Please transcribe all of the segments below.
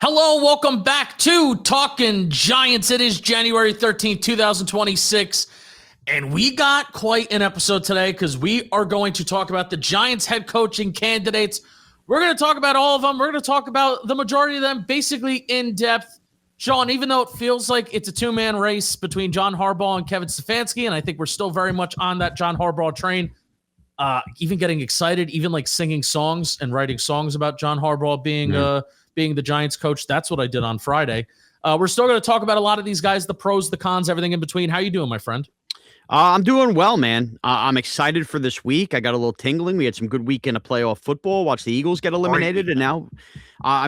Hello, welcome back to Talking Giants. It is January 13th, 2026, and we got quite an episode today because we are going to talk about the Giants head coaching candidates. We're going to talk about all of them. We're going to talk about the majority of them basically in depth. Shaun, even though it feels like it's a two-man race between John Harbaugh and Kevin Stefanski, and I think we're still very much on that John Harbaugh train, even getting excited, even like singing songs and writing songs about John Harbaugh being the Giants coach. That's what I did on Friday. We're still going to talk about a lot of these guys, the pros, the cons, everything in between. How you doing, my friend? I'm doing well, man. I'm excited for this week. I got a little tingling. We had some good weekend of playoff football. Watched the Eagles get eliminated, and now,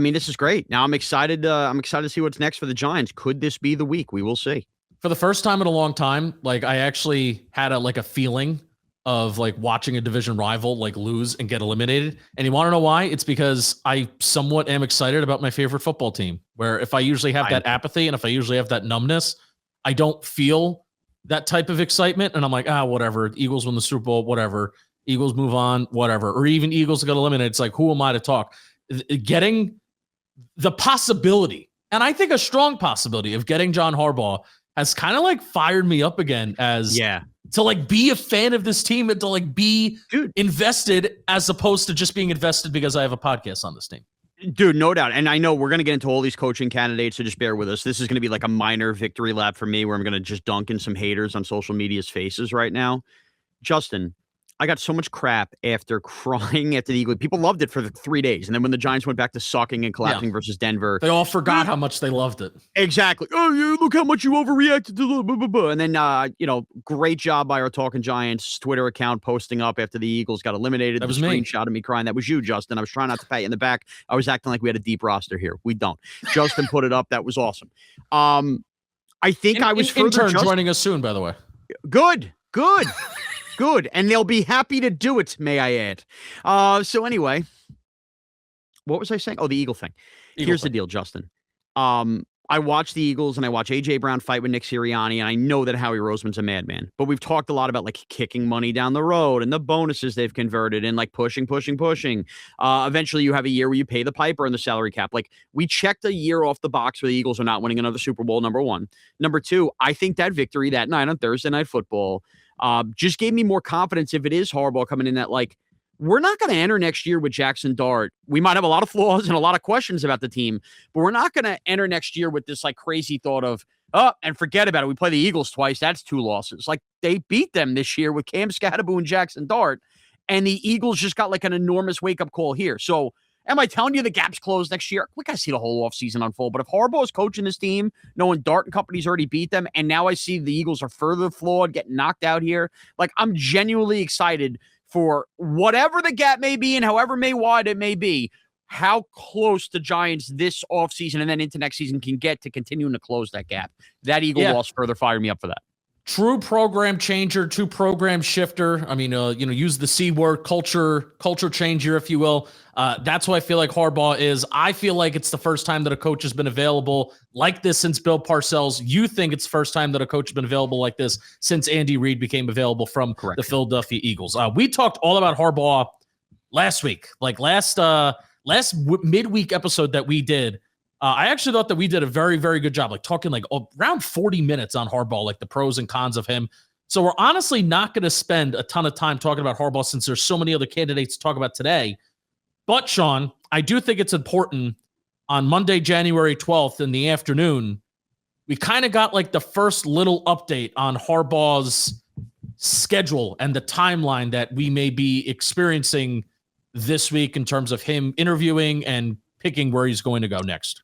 this is great. Now I'm excited. I'm excited to see what's next for the Giants. Could this be the week? We will see. For the first time in a long time, like I actually had a feeling of like watching a division rival like lose and get eliminated. And you want to know why? It's because I somewhat am excited about my favorite football team, where if I usually have that apathy and if I usually have that numbness, I don't feel that type of excitement. And I'm like, whatever. Eagles win the Super Bowl, whatever. Eagles move on, whatever. Or even Eagles get eliminated. It's like, who am I to talk? Getting the possibility, and I think a strong possibility of getting John Harbaugh has kind of like fired me up again to like be a fan of this team and to like be invested as opposed to just being invested because I have a podcast on this team. Dude, no doubt. And I know we're going to get into all these coaching candidates, so just bear with us. This is going to be like a minor victory lap for me where I'm going to just dunk in some haters on social media's faces right now. Justin, I got so much crap after crying after the Eagles. People loved it for 3 days. And then when the Giants went back to sucking and collapsing versus Denver, they all forgot how much they loved it. Exactly. Oh, yeah, look how much you overreacted to the blah, blah, blah. And then, great job by our Talking Giants Twitter account posting up after the Eagles got eliminated. That was me. Screenshot of me crying. That was you, Justin. I was trying not to pat you in the back. I was acting like we had a deep roster here. We don't. Justin put it up. That was awesome. I think I was intern joining us soon, by the way. Good. Good. And they'll be happy to do it, may I add. So anyway, what was I saying? Oh, the Eagle thing. Here's the deal, Justin. I watch the Eagles and I watch A.J. Brown fight with Nick Sirianni, and I know that Howie Roseman's a madman. But we've talked a lot about like kicking money down the road and the bonuses they've converted and like pushing. Eventually you have a year where you pay the piper in the salary cap. Like we checked a year off the box where the Eagles are not winning another Super Bowl, number one. Number two, I think that victory that night on Thursday Night Football just gave me more confidence if it is Harbaugh coming in that like, we're not going to enter next year with Jackson Dart. We might have a lot of flaws and a lot of questions about the team, but we're not going to enter next year with this like crazy thought of, and forget about it. We play the Eagles twice. That's 2 losses. Like they beat them this year with Cam Scatterbo and Jackson Dart, and the Eagles just got like an enormous wake-up call here. So am I telling you the gap's closed next year? We got to see the whole offseason unfold. But if Harbaugh is coaching this team, knowing Dart and company's already beat them, and now I see the Eagles are further flawed, getting knocked out here, like I'm genuinely excited for whatever the gap may be and however wide it may be, how close the Giants this offseason and then into next season can get to continuing to close that gap. That Eagle loss further fired me up for that. True program changer, true program shifter. I mean, use the C word, culture changer, if you will. That's what I feel like Harbaugh is. I feel like it's the first time that a coach has been available like this since Bill Parcells. You think it's the first time that a coach has been available like this since Andy Reid became available from the Philadelphia Eagles. We talked all about Harbaugh last week, like last midweek episode that we did. I actually thought that we did a very, very good job, like talking like around 40 minutes on Harbaugh, like the pros and cons of him. So we're honestly not going to spend a ton of time talking about Harbaugh since there's so many other candidates to talk about today. But Shaun, I do think it's important on Monday, January 12th in the afternoon, we kind of got like the first little update on Harbaugh's schedule and the timeline that we may be experiencing this week in terms of him interviewing and picking where he's going to go next.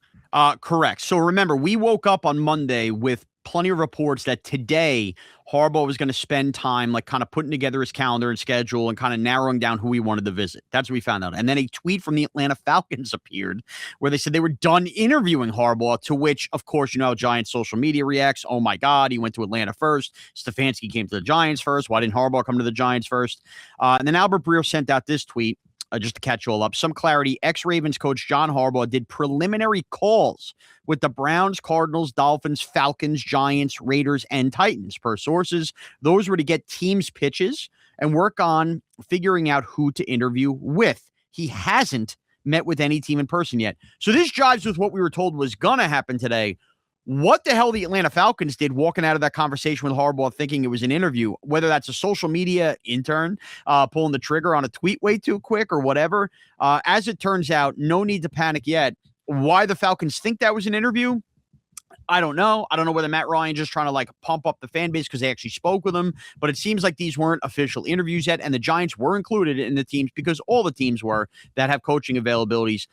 Correct. So remember, we woke up on Monday with plenty of reports that today Harbaugh was going to spend time like kind of putting together his calendar and schedule and kind of narrowing down who he wanted to visit. That's what we found out. And then a tweet from the Atlanta Falcons appeared where they said they were done interviewing Harbaugh, to which, of course, you know how Giants social media reacts. Oh my God, he went to Atlanta first. Stefanski came to the Giants first. Why didn't Harbaugh come to the Giants first? And then Albert Breer sent out this tweet. Just to catch you all up, some clarity, ex-Ravens coach John Harbaugh did preliminary calls with the Browns, Cardinals, Dolphins, Falcons, Giants, Raiders, and Titans. Per sources, those were to get teams' pitches and work on figuring out who to interview with. He hasn't met with any team in person yet. So this jives with what we were told was going to happen today. What the hell the Atlanta Falcons did walking out of that conversation with Harbaugh thinking it was an interview, whether that's a social media intern pulling the trigger on a tweet way too quick or whatever. As it turns out, no need to panic yet. Why the Falcons think that was an interview, I don't know. I don't know whether Matt Ryan just trying to like pump up the fan base because they actually spoke with him, but it seems like these weren't official interviews yet, and the Giants were included in the teams because all the teams were that have coaching availabilities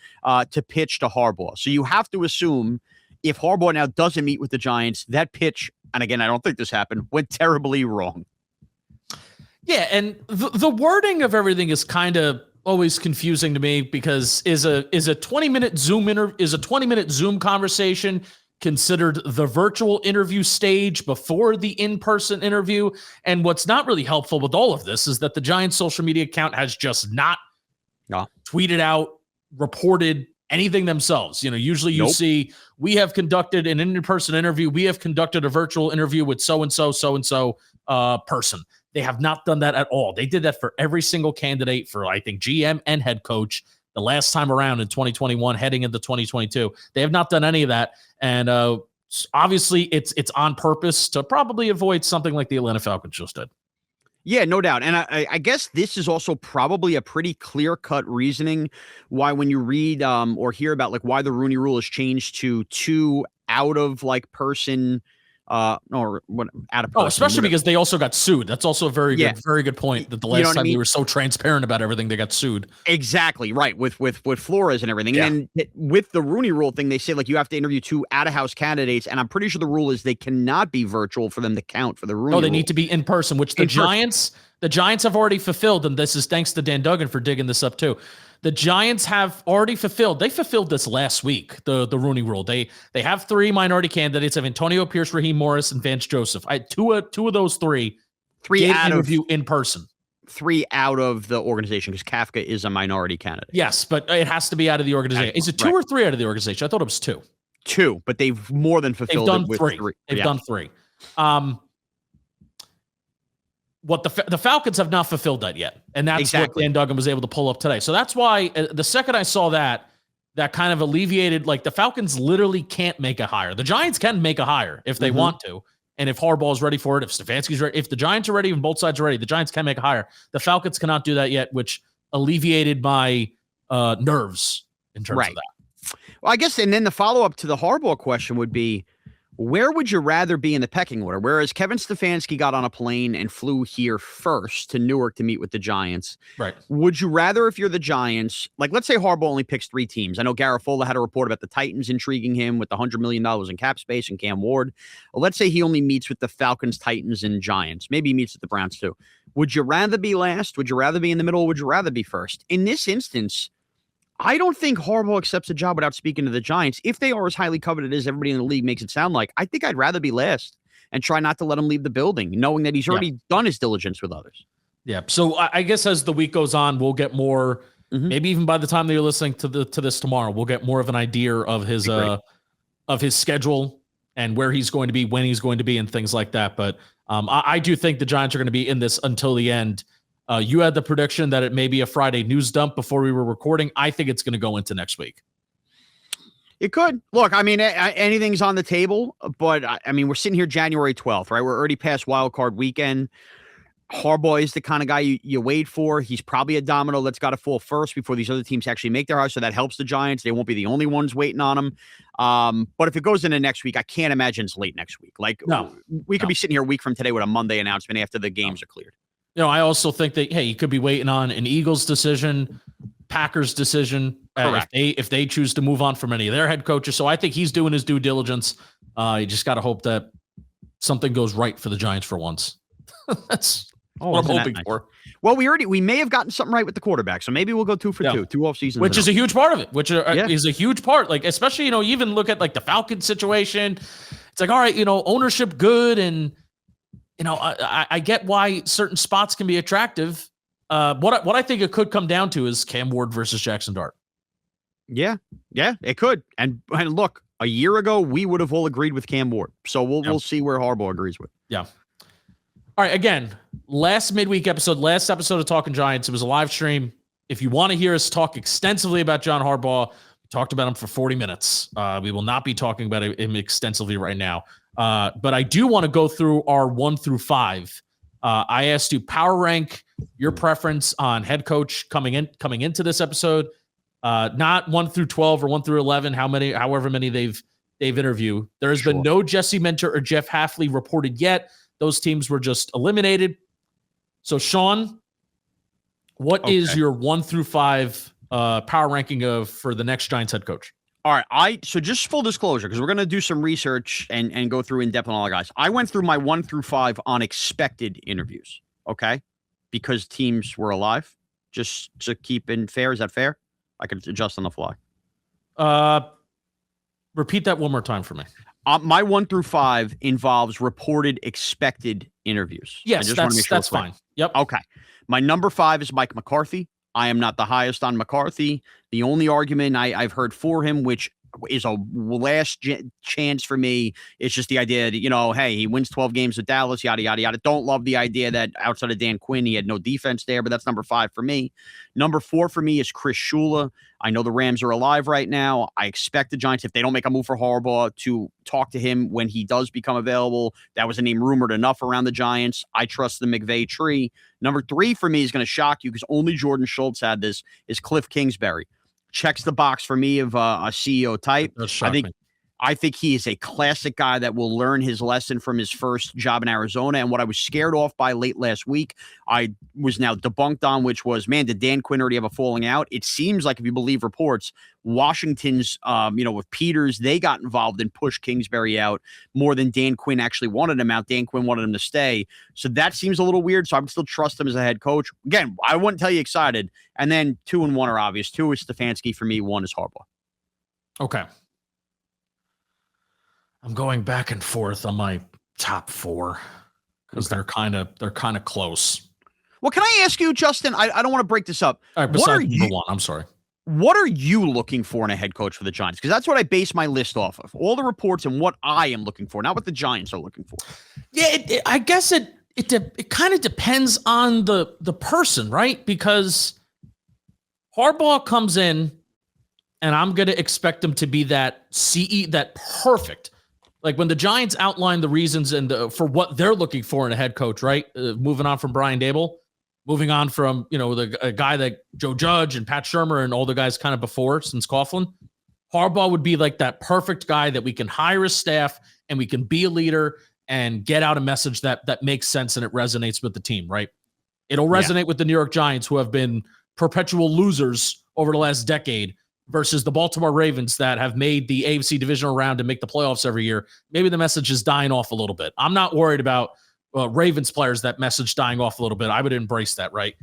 to pitch to Harbaugh. So you have to assume if Harbaugh now doesn't meet with the Giants, that pitch, and again, I don't think this happened, went terribly wrong. Yeah, and the wording of everything is kind of always confusing to me because is a 20-minute Zoom conversation considered the virtual interview stage before the in-person interview? And what's not really helpful with all of this is that the Giants social media account has just not tweeted out, reported anything themselves. Usually you see, we have conducted an in-person interview. We have conducted a virtual interview with so-and-so person. They have not done that at all. They did that for every single candidate for, I think, GM and head coach the last time around in 2021, heading into 2022. They have not done any of that. And obviously it's on purpose to probably avoid something like the Atlanta Falcons just did. Yeah, no doubt. And I guess this is also probably a pretty clear-cut reasoning why when you read or hear about like why the Rooney Rule has changed to 2 out of like person or what out of person. Especially because they also got sued. That's also a very good point that the last time they were so transparent about everything, they got sued. Exactly. Right. With Flores and everything. Yeah. And then with the Rooney Rule thing, they say like you have to interview 2 out-of-house candidates. And I'm pretty sure the rule is they cannot be virtual for them to count for the Rooney Rule. They need to be in person, which the Giants have already fulfilled. And this is thanks to Dan Duggan for digging this up too. The Giants have already fulfilled. They fulfilled this last week, the Rooney Rule. They have 3 minority candidates of Antonio Pierce, Raheem Morris, and Vance Joseph. Two of those three out interview in person. 3 out of the organization because Kafka is a minority candidate. Yes, but it has to be out of the organization. Is it 2 or 3 out of the organization? I thought it was 2. 2, but they've more than fulfilled. They've done 3. They've done 3. What the Falcons have not fulfilled that yet. And that's what Dan Duggan was able to pull up today. So that's why the second I saw that kind of alleviated, like the Falcons literally can't make a hire. The Giants can make a hire if they want to. And if Harbaugh is ready for it, if Stefanski's ready, if the Giants are ready and both sides are ready, the Giants can make a hire. The Falcons cannot do that yet, which alleviated my nerves in terms of that. Well, I guess, and then the follow-up to the Harbaugh question would be, where would you rather be in the pecking order? Whereas Kevin Stefanski got on a plane and flew here first to Newark to meet with the Giants. Right. Would you rather, if you're the Giants, like let's say Harbaugh only picks 3 teams. I know Garafolo had a report about the Titans intriguing him with the $100 million in cap space and Cam Ward. Well, let's say he only meets with the Falcons, Titans, and Giants. Maybe he meets with the Browns too. Would you rather be last? Would you rather be in the middle? Or would you rather be first? In this instance, I don't think Harbaugh accepts a job without speaking to the Giants. If they are as highly coveted as everybody in the league makes it sound like, I think I'd rather be last and try not to let him leave the building, knowing that he's already done his diligence with others. Yeah. So I guess as the week goes on, we'll get more, maybe even by the time that you're listening to this tomorrow, we'll get more of an idea of his schedule and where he's going to be, when he's going to be, and things like that. But I do think the Giants are going to be in this until the end. You had the prediction that it may be a Friday news dump before we were recording. I think it's going to go into next week. It could. Look, I mean, anything's on the table, but I mean, we're sitting here January 12th, right? We're already past wild card weekend. Harbaugh is the kind of guy you wait for. He's probably a domino that's got to fall first before these other teams actually make their hire. So that helps the Giants. They won't be the only ones waiting on him. But if it goes into next week, I can't imagine it's late next week. Like we could be sitting here a week from today with a Monday announcement after the games are cleared. I also think that, hey, you could be waiting on an Eagles decision, Packers decision, if they choose to move on from any of their head coaches. So I think he's doing his due diligence. You just got to hope that something goes right for the Giants for once. That's what I'm hoping for. Well, we may have gotten something right with the quarterback, so maybe we'll go 2 for 2 off seasons. Which is a huge part of it, is a huge part. Like, especially, you even look at like the Falcons situation. It's like, all right, ownership good, and I get why certain spots can be attractive. What I think it could come down to is Cam Ward versus Jackson Dart. Yeah, it could. And look, a year ago we would have all agreed with Cam Ward. So we'll see where Harbaugh agrees with. Yeah. All right. Again, last episode of Talking Giants. It was a live stream. if you want to hear us talk extensively about John Harbaugh, we talked about him for 40 minutes. We will not be talking about him extensively right now. But I do want to go through our 1 through 5. I asked you power rank your preference on head coach coming into this episode. Not 1 through 12 or 1 through 11, however many they've interviewed. There has been no Jesse Minter or Jeff Hafley reported yet. Those teams were just eliminated. So, Shaun, what is your 1 through 5 power ranking for the next Giants head coach? All right. So just full disclosure, because we're going to do some research and go through in depth on all the guys. I went through my 1 through 5 on expected interviews. Okay. Because teams were alive. Just to keep in fair. Is that fair? I could adjust on the fly. Repeat that one more time for me. My 1 through 5 involves reported expected interviews. Yes, that's fine. Yep. Okay. My number 5 is Mike McCarthy. I am not the highest on McCarthy. The only argument I've heard for him, which is a last chance for me, is just the idea that, hey, he wins 12 games with Dallas, yada, yada, yada. Don't love the idea that outside of Dan Quinn, he had no defense there, but that's number 5 for me. Number 4 for me is Chris Shula. I know the Rams are alive right now. I expect the Giants, if they don't make a move for Harbaugh, to talk to him when he does become available. That was a name rumored enough around the Giants. I trust the McVay tree. Number 3 for me is going to shock you because only Jordan Schultz had this, is Kliff Kingsbury. Checks the box for me of a CEO type. I think he is a classic guy that will learn his lesson from his first job in Arizona. And what I was scared off by late last week, I was now debunked on, which was, man, did Dan Quinn already have a falling out? It seems like, if you believe reports, Washington's, with Peters, they got involved and pushed Kingsbury out more than Dan Quinn actually wanted him out. Dan Quinn wanted him to stay. So that seems a little weird. So I would still trust him as a head coach. Again, I wouldn't tell you excited. And then 2 and 1 are obvious. 2 is Stefanski for me. 1 is Harbaugh. Okay. I'm going back and forth on my top 4 because they're kind of close. Well, can I ask you, Justin? I don't want to break this up. All right, besides number 1, I'm sorry. What are you looking for in a head coach for the Giants? Because that's what I base my list off of. All the reports and what I am looking for, not what the Giants are looking for. Yeah, I guess it kind of depends on the person, right? Because Harbaugh comes in, and I'm going to expect him to be that that perfect. Like when the Giants outline the reasons for what they're looking for in a head coach, right? Moving on from Brian Daboll, moving on from, a guy like Joe Judge and Pat Shurmur and all the guys kind of before since Coughlin. Harbaugh would be like that perfect guy that we can hire a staff and we can be a leader and get out a message that makes sense and it resonates with the team, right? It'll resonate with the New York Giants, who have been perpetual losers over the last decade, versus the Baltimore Ravens that have made the AFC divisional round and make the playoffs every year. Maybe the message is dying off a little bit. I'm not worried about Ravens players, that message dying off a little bit. I would embrace that, right?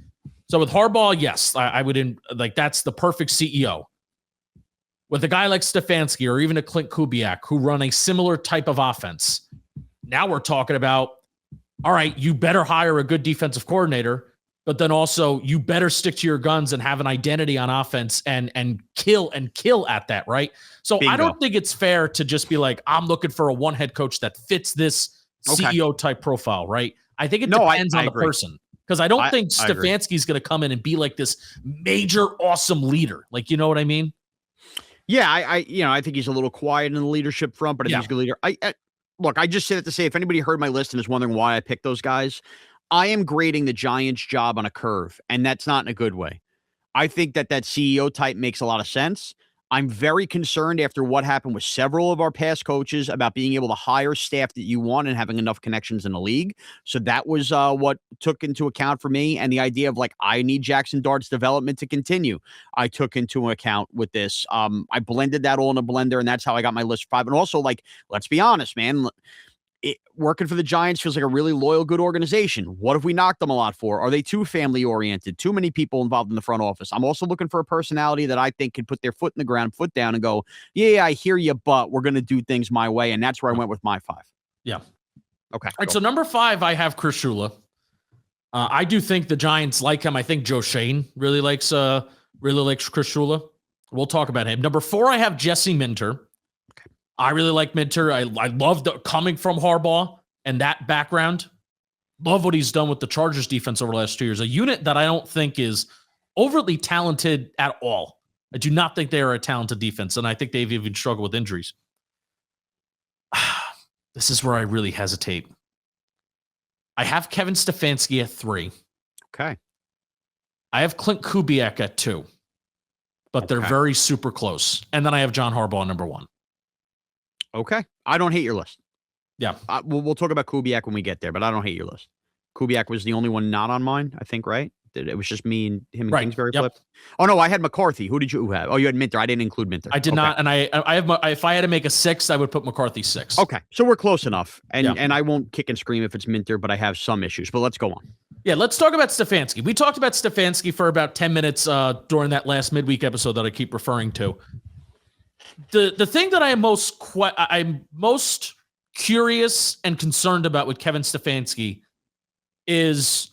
So with Harbaugh, yes, I would that's the perfect CEO. With a guy like Stefanski or even a Klint Kubiak who run a similar type of offense, now we're talking about, all right, you better hire a good defensive coordinator, but then also you better stick to your guns and have an identity on offense and kill at that, right? So Bingo. I don't think it's fair to just be like, I'm looking for a one head coach that fits this CEO type profile, right? I think it depends on the person. Because I don't think Stefanski's going to come in and be like this major awesome leader. Like, you know what I mean? Yeah, I think he's a little quiet in the leadership front, but I think he's a good leader. Look, I just said it to say, if anybody heard my list and is wondering why I picked those guys, I am grading the Giants' job on a curve, and that's not in a good way. I think that CEO type makes a lot of sense. I'm very concerned after what happened with several of our past coaches about being able to hire staff that you want and having enough connections in the league. So that was what took into account for me. And the idea of I need Jackson Dart's development to continue, I took into account with this. I blended that all in a blender, and that's how I got my list of 5. And also, let's be honest, man. Working for the Giants feels like a really loyal, good organization. What have we knocked them a lot for? Are they too family-oriented? Too many people involved in the front office? I'm also looking for a personality that I think can put their foot in the ground, foot down, and go, yeah, I hear you, but we're going to do things my way. And that's where I went with my 5. Yeah. Okay. All right, so number 5, I have Chris Shula. I do think the Giants like him. I think Joe Shane really likes Chris Shula. We'll talk about him. Number 4, I have Jesse Minter. I really like Minter. I love coming from Harbaugh and that background. Love what he's done with the Chargers defense over the last 2 years. A unit that I don't think is overly talented at all. I do not think they are a talented defense, and I think they've even struggled with injuries. This is where I really hesitate. I have Kevin Stefanski at 3. Okay. I have Klint Kubiak at 2, but they're very super close. And then I have John Harbaugh number 1. Okay. I don't hate your list. Yeah. We'll talk about Kubiak when we get there, but I don't hate your list. Kubiak was the only one not on mine, I think, right? It was just me and him and Kingsbury flipped. Oh, no, I had McCarthy. Who did you have? Oh, you had Minter. I didn't include Minter. I did not. And I have if I had to make a 6, I would put McCarthy 6. Okay. So we're close enough. And I won't kick and scream if it's Minter, but I have some issues. But let's go on. Yeah, let's talk about Stefanski. We talked about Stefanski for about 10 minutes during that last midweek episode that I keep referring to. The thing that I am I'm most curious and concerned about with Kevin Stefanski is,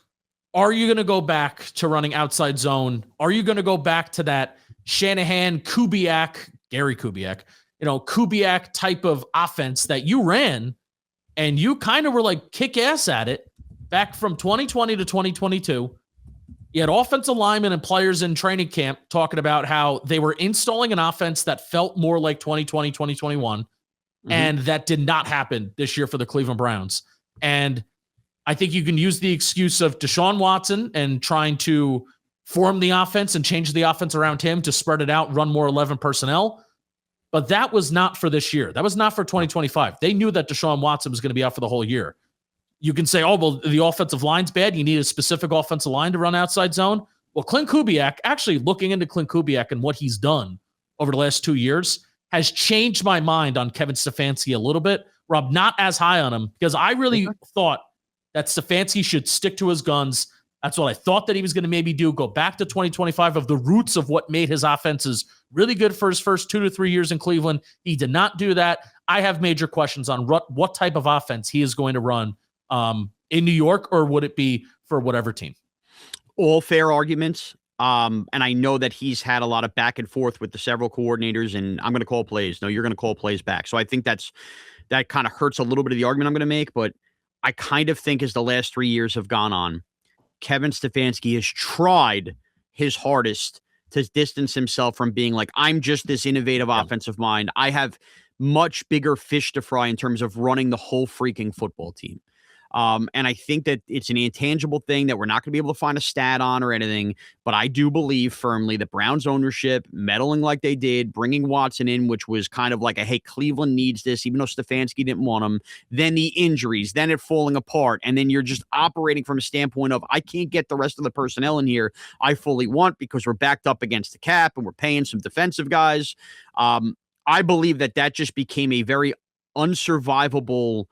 are you going to go back to running outside zone? Are you going to go back to that Shanahan, Kubiak, Gary Kubiak, Kubiak type of offense that you ran and you kind of were like kick ass at it back from 2020 to 2022? You had offensive linemen and players in training camp talking about how they were installing an offense that felt more like 2020, 2021. And that did not happen this year for the Cleveland Browns. And I think you can use the excuse of Deshaun Watson and trying to form the offense and change the offense around him to spread it out, run more 11 personnel. But that was not for this year. That was not for 2025. They knew that Deshaun Watson was going to be out for the whole year. You can say, oh, well, the offensive line's bad. You need a specific offensive line to run outside zone. Well, Klint Kubiak, actually looking into Klint Kubiak and what he's done over the last 2 years, has changed my mind on Kevin Stefanski a little bit. Rob, not as high on him because I really thought that Stefanski should stick to his guns. That's what I thought that he was going to maybe do. Go back to 2025 of the roots of what made his offenses really good for his first 2 to 3 years in Cleveland. He did not do that. I have major questions on what type of offense he is going to run in New York, or would it be for whatever team? All fair arguments. And I know that he's had a lot of back and forth with the several coordinators, and I'm going to call plays. No, you're going to call plays back. So I think that kind of hurts a little bit of the argument I'm going to make, but I kind of think as the last 3 years have gone on, Kevin Stefanski has tried his hardest to distance himself from being like, I'm just this innovative offensive mind. I have much bigger fish to fry in terms of running the whole freaking football team. And I think that it's an intangible thing that we're not going to be able to find a stat on or anything, but I do believe firmly that Browns ownership meddling like they did, bringing Watson in, which was kind of like hey, Cleveland needs this, even though Stefanski didn't want him, then the injuries, then it falling apart. And then you're just operating from a standpoint of, I can't get the rest of the personnel in here I fully want because we're backed up against the cap and we're paying some defensive guys. I believe that just became a very unsurvivable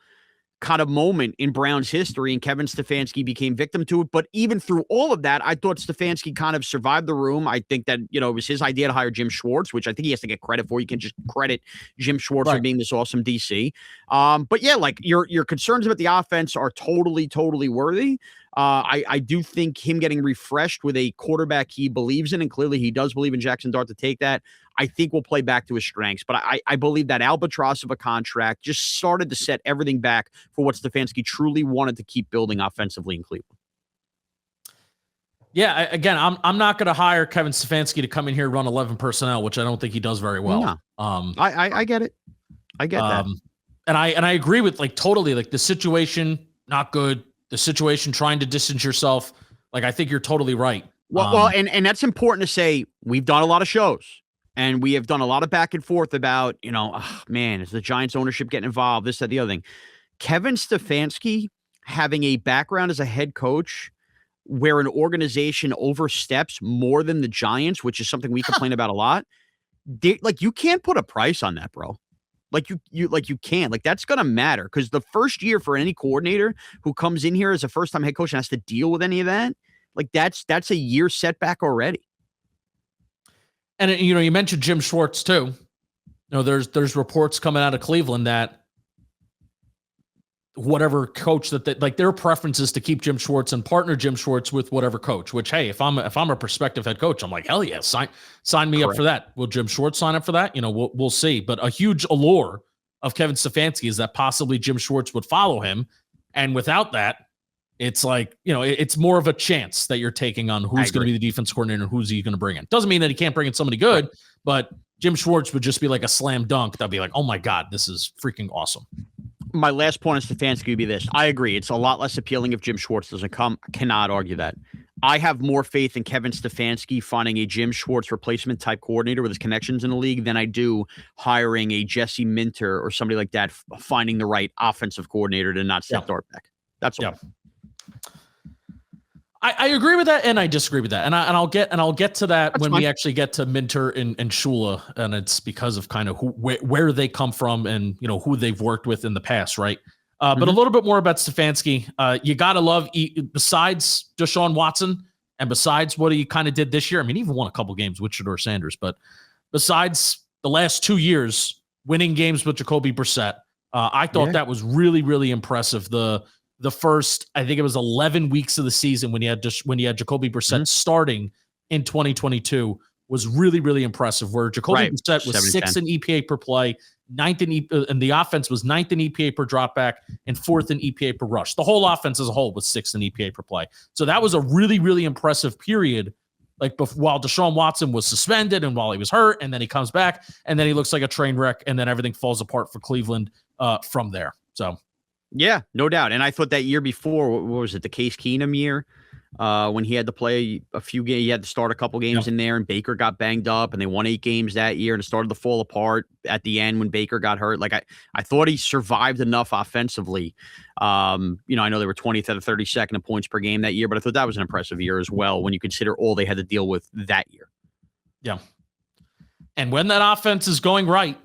kind of moment in Browns history, and Kevin Stefanski became victim to it. But even through all of that, I thought Stefanski kind of survived the room. I think that, it was his idea to hire Jim Schwartz, which I think he has to get credit for. You can just credit Jim Schwartz for being this awesome DC. But yeah, like your concerns about the offense are totally, totally worthy. I do think him getting refreshed with a quarterback he believes in, and clearly he does believe in Jackson Dart to take that, I think will play back to his strengths. But I believe that albatross of a contract just started to set everything back for what Stefanski truly wanted to keep building offensively in Cleveland. Yeah, again, I'm not going to hire Kevin Stefanski to come in here and run 11 personnel, which I don't think he does very well. No. I get it. I get that. And I agree with totally the situation, not good. The situation trying to distance yourself. I think you're totally right. Well, and that's important to say. We've done a lot of shows and we have done a lot of back and forth about, is the Giants ownership getting involved? This, that, the other thing. Kevin Stefanski having a background as a head coach where an organization oversteps more than the Giants, which is something we complain about a lot. You can't put a price on that, bro. You can't. That's going to matter because the first year for any coordinator who comes in here as a first-time head coach and has to deal with any of that, that's a year setback already. And you mentioned Jim Schwartz too. There's reports coming out of Cleveland that whatever coach that their preference is to keep Jim Schwartz and partner Jim Schwartz with whatever coach. Which hey, if I'm a prospective head coach, I'm like hell yeah, sign me up for that. Will Jim Schwartz sign up for that? We'll see. But a huge allure of Kevin Stefanski is that possibly Jim Schwartz would follow him, and without that, It's like, it's more of a chance that you're taking on who's going to be the defense coordinator and who's he going to bring in. Doesn't mean that he can't bring in somebody good, but Jim Schwartz would just be like a slam dunk. That'd be like, oh my God, this is freaking awesome. My last point on Stefanski would be this. I agree. It's a lot less appealing if Jim Schwartz doesn't come. I cannot argue that. I have more faith in Kevin Stefanski finding a Jim Schwartz replacement type coordinator with his connections in the league than I do hiring a Jesse Minter or somebody like that, finding the right offensive coordinator to not set Dartbeck. That's all. I agree with that, and I disagree with that, and I'll get to that when we actually get to Minter and Shula, and it's because of kind of where they come from and who they've worked with in the past, right? But a little bit more about Stefanski. You gotta love, besides Deshaun Watson and besides what he kind of did this year. I mean, he even won a couple games with Shedeur Sanders, but besides the last 2 years winning games with Jacoby Brissett, I thought that was really, really impressive. The first, I think it was 11 weeks of the season when you had Jacoby Brissett starting in 2022 was really, really impressive. Where Jacoby Brissett was 6th in EPA per play, 9th in and the offense was 9th in EPA per dropback and 4th in EPA per rush. The whole offense as a whole was 6th in EPA per play. So that was a really, really impressive period. Like while Deshaun Watson was suspended and while he was hurt, and then he comes back and then he looks like a train wreck, and then everything falls apart for Cleveland from there. So. Yeah, no doubt. And I thought that year before, what was it, the Case Keenum year, when he had to play a few games, he had to start a couple games in there, and Baker got banged up, and they won 8 games that year, and it started to fall apart at the end when Baker got hurt. Like I thought he survived enough offensively. I know they were 20th out of 32nd in points per game that year, but I thought that was an impressive year as well when you consider all they had to deal with that year. Yeah. And when that offense is going right,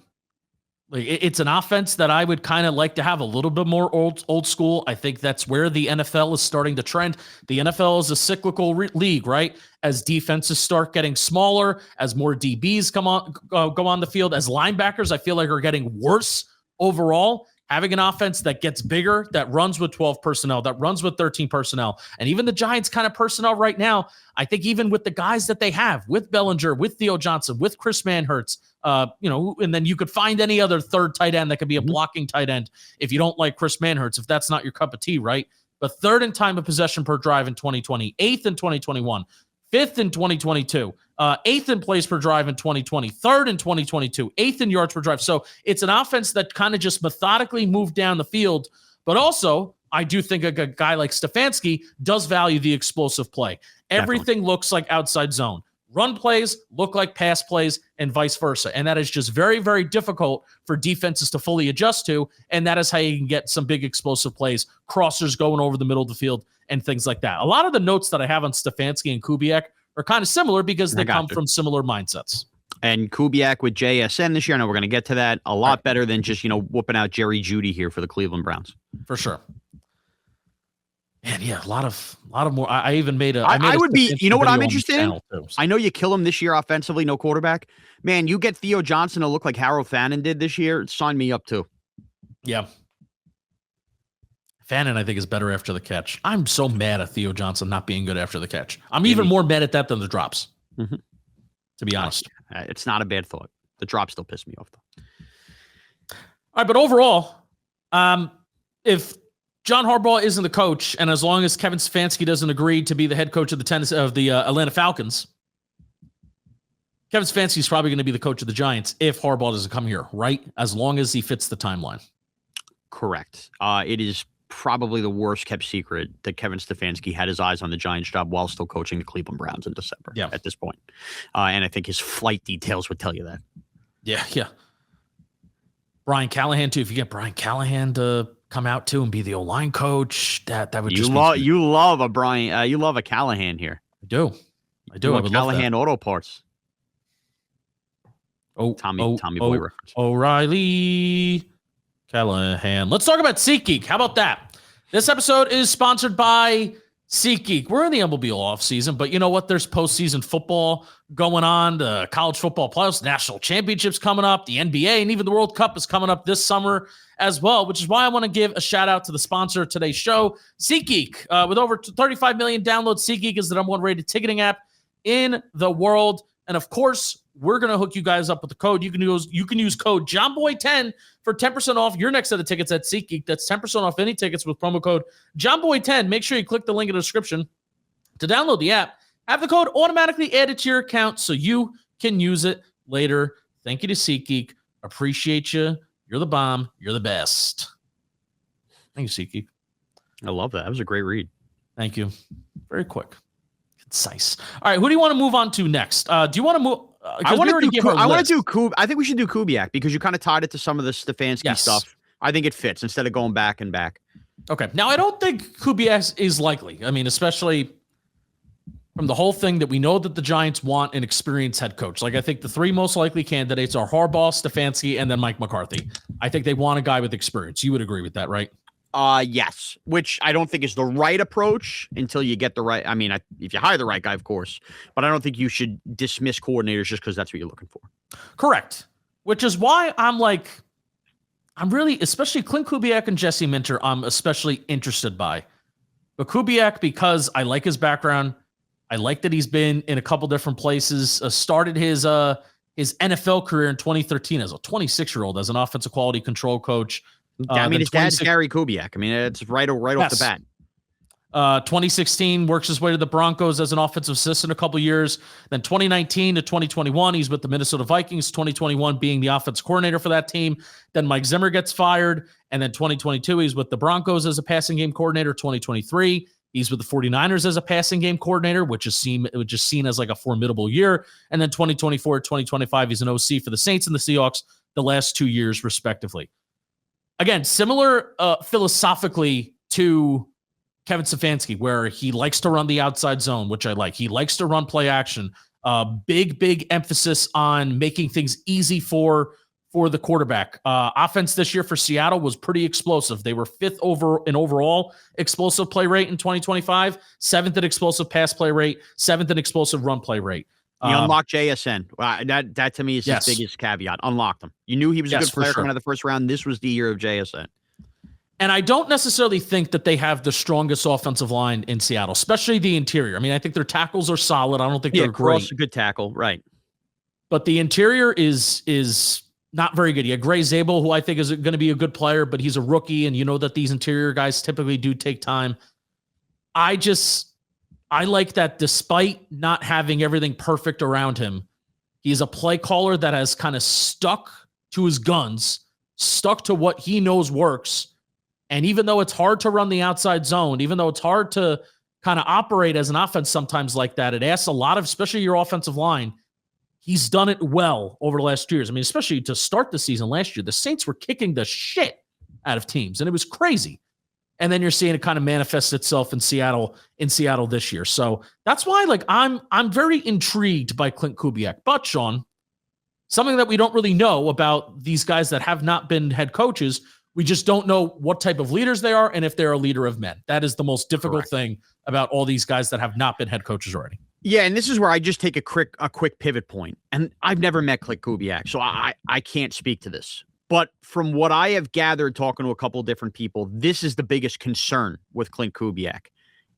like it's an offense that I would kind of like to have a little bit more old school. I think that's where the NFL is starting to trend. The NFL is a cyclical league, right? As defenses start getting smaller, as more DBs go on the field, as linebackers, I feel like are getting worse overall. Having an offense that gets bigger, that runs with 12 personnel, that runs with 13 personnel, and even the Giants kind of personnel right now, I think even with the guys that they have, with Bellinger, with Theo Johnson, with Chris Manhertz, and then you could find any other third tight end that could be a blocking tight end if you don't like Chris Manhertz, if that's not your cup of tea, right? But 3rd in time of possession per drive in 2020, 8th in 2021, 5th in 2022, 8th in plays per drive in 2020, 3rd in 2022, 8th in yards per drive. So it's an offense that kind of just methodically moved down the field. But also, I do think a guy like Stefanski does value the explosive play. Everything looks like outside zone. Run plays look like pass plays and vice versa. And that is just very, very difficult for defenses to fully adjust to. And that is how you can get some big explosive plays, crossers going over the middle of the field and things like that. A lot of the notes that I have on Stefanski and Kubiak are kind of similar because they come from similar mindsets. And Kubiak with JSN this year, I know we're going to get to that, a lot better than just, whooping out Jerry Jeudy here for the Cleveland Browns. For sure. And yeah, a lot of more. I even made a. I would be. You know what I'm interested in? Too, so. I know you kill him this year offensively, no quarterback. Man, you get Theo Johnson to look like Harold Fannin did this year. Sign me up too. Yeah. Fannin, I think, is better after the catch. I'm so mad at Theo Johnson not being good after the catch. I'm even more mad at that than the drops. To be honest, it's not a bad thought. The drops still piss me off though. All right, but overall, if John Harbaugh isn't the coach, and as long as Kevin Stefanski doesn't agree to be the head coach of the Atlanta Falcons, Kevin Stefanski is probably going to be the coach of the Giants if Harbaugh doesn't come here, right? As long as he fits the timeline. Correct. It is probably the worst kept secret that Kevin Stefanski had his eyes on the Giants job while still coaching the Cleveland Browns in December at this point. And I think his flight details would tell you that. Yeah. Brian Callahan, too. If you get Brian Callahan to come out too and be the O-line coach, that would just you love a Brian. You love a Callahan here. I do. I would Callahan love that. Auto Parts. Tommy Boy reference. O'Reilly Callahan. Let's talk about SeatGeek. How about that? This episode is sponsored by SeatGeek. We're in the MLB offseason, but you know what? There's postseason football going on. The college football playoffs, national championships coming up. The NBA and even the World Cup is coming up this summer as well, which is why I want to give a shout out to the sponsor of today's show, SeatGeek. With over 35 million downloads, SeatGeek is the #1 rated ticketing app in the world. And of course, we're going to hook you guys up with the code. You can use code JOHNBOY10 for 10% off your next set of tickets at SeatGeek. That's 10% off any tickets with promo code JOHNBOY10. Make sure you click the link in the description to download the app. Have the code automatically added to your account so you can use it later. Thank you to SeatGeek. Appreciate you. You're the bomb. You're the best. Thank you, SeatGeek. I love that. That was a great read. Thank you. Very quick. Concise. All right, who do you want to move on to next? Do you want to move? I want to do Kubiak. I think we should do Kubiak because you kind of tied it to some of the Stefanski stuff. I think it fits instead of going back and back. Okay. Now, I don't think Kubiak is likely. I mean, especially from the whole thing that we know that the Giants want an experienced head coach. Like, I think the three most likely candidates are Harbaugh, Stefanski, and then Mike McCarthy. I think they want a guy with experience. You would agree with that, right? Yes, which I don't think is the right approach until you get the right. I mean, if you hire the right guy, of course, but I don't think you should dismiss coordinators just because that's what you're looking for. Correct. Which is why I'm really, especially Klint Kubiak and Jesse Minter, I'm especially interested by. But Kubiak, because I like his background, I like that he's been in a couple different places. Started his NFL career in 2013 as a 26-year-old as an offensive quality control coach. I mean, his dad's Gary Kubiak. I mean, it's right off the bat. 2016, works his way to the Broncos as an offensive assistant a couple years. Then 2019 to 2021, he's with the Minnesota Vikings. 2021 being the offensive coordinator for that team. Then Mike Zimmer gets fired. And then 2022, he's with the Broncos as a passing game coordinator. 2023, he's with the 49ers as a passing game coordinator, which is seen as like a formidable year. And then 2024, 2025, he's an OC for the Saints and the Seahawks the last 2 years, respectively. Again, similar philosophically to Kevin Stefanski, where he likes to run the outside zone, which I like. He likes to run play action. Big emphasis on making things easy for the quarterback. Offense this year for Seattle was pretty explosive. They were 5th in overall explosive play rate in 2025, 7th in explosive pass play rate, 7th in explosive run play rate. He unlocked JSN. That to me is his biggest caveat. Unlocked him. You knew he was a good player coming out of the first round. This was the year of JSN. And I don't necessarily think that they have the strongest offensive line in Seattle, especially the interior. I mean, I think their tackles are solid. I don't think they're great. A good tackle, right? But the interior is not very good. You have Gray Zabel, who I think is going to be a good player, but he's a rookie, and you know that these interior guys typically do take time. I like that despite not having everything perfect around him, he's a play caller that has kind of stuck to his guns, stuck to what he knows works. And even though it's hard to run the outside zone, even though it's hard to kind of operate as an offense sometimes like that, it asks a lot of, especially your offensive line. He's done it well over the last 2 years. I mean, especially to start the season last year, the Saints were kicking the shit out of teams, and it was crazy. And then you're seeing it kind of manifest itself in Seattle this year. So that's why, like, I'm very intrigued by Klint Kubiak. But Shaun, something that we don't really know about these guys that have not been head coaches, we just don't know what type of leaders they are and if they're a leader of men. That is the most difficult thing about all these guys that have not been head coaches already. Yeah, and this is where I just take a quick pivot point. And I've never met Klint Kubiak, so I can't speak to this. But from what I have gathered talking to a couple of different people, this is the biggest concern with Klint Kubiak,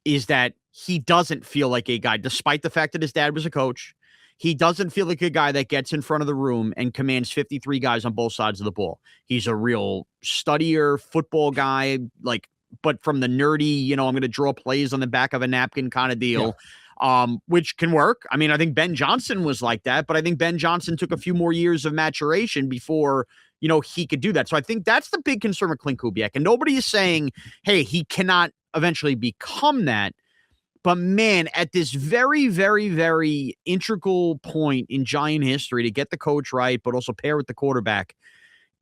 is that he doesn't feel like a guy, despite the fact that his dad was a coach, he doesn't feel like a guy that gets in front of the room and commands 53 guys on both sides of the ball. He's a real studier, football guy, but from the nerdy, I'm going to draw plays on the back of a napkin kind of deal. Which can work. I mean, I think Ben Johnson was like that, but I think Ben Johnson took a few more years of maturation before, he could do that. So I think that's the big concern with Klint Kubiak. And nobody is saying, hey, he cannot eventually become that. But man, at this very, very, very integral point in Giant history to get the coach right, but also pair with the quarterback,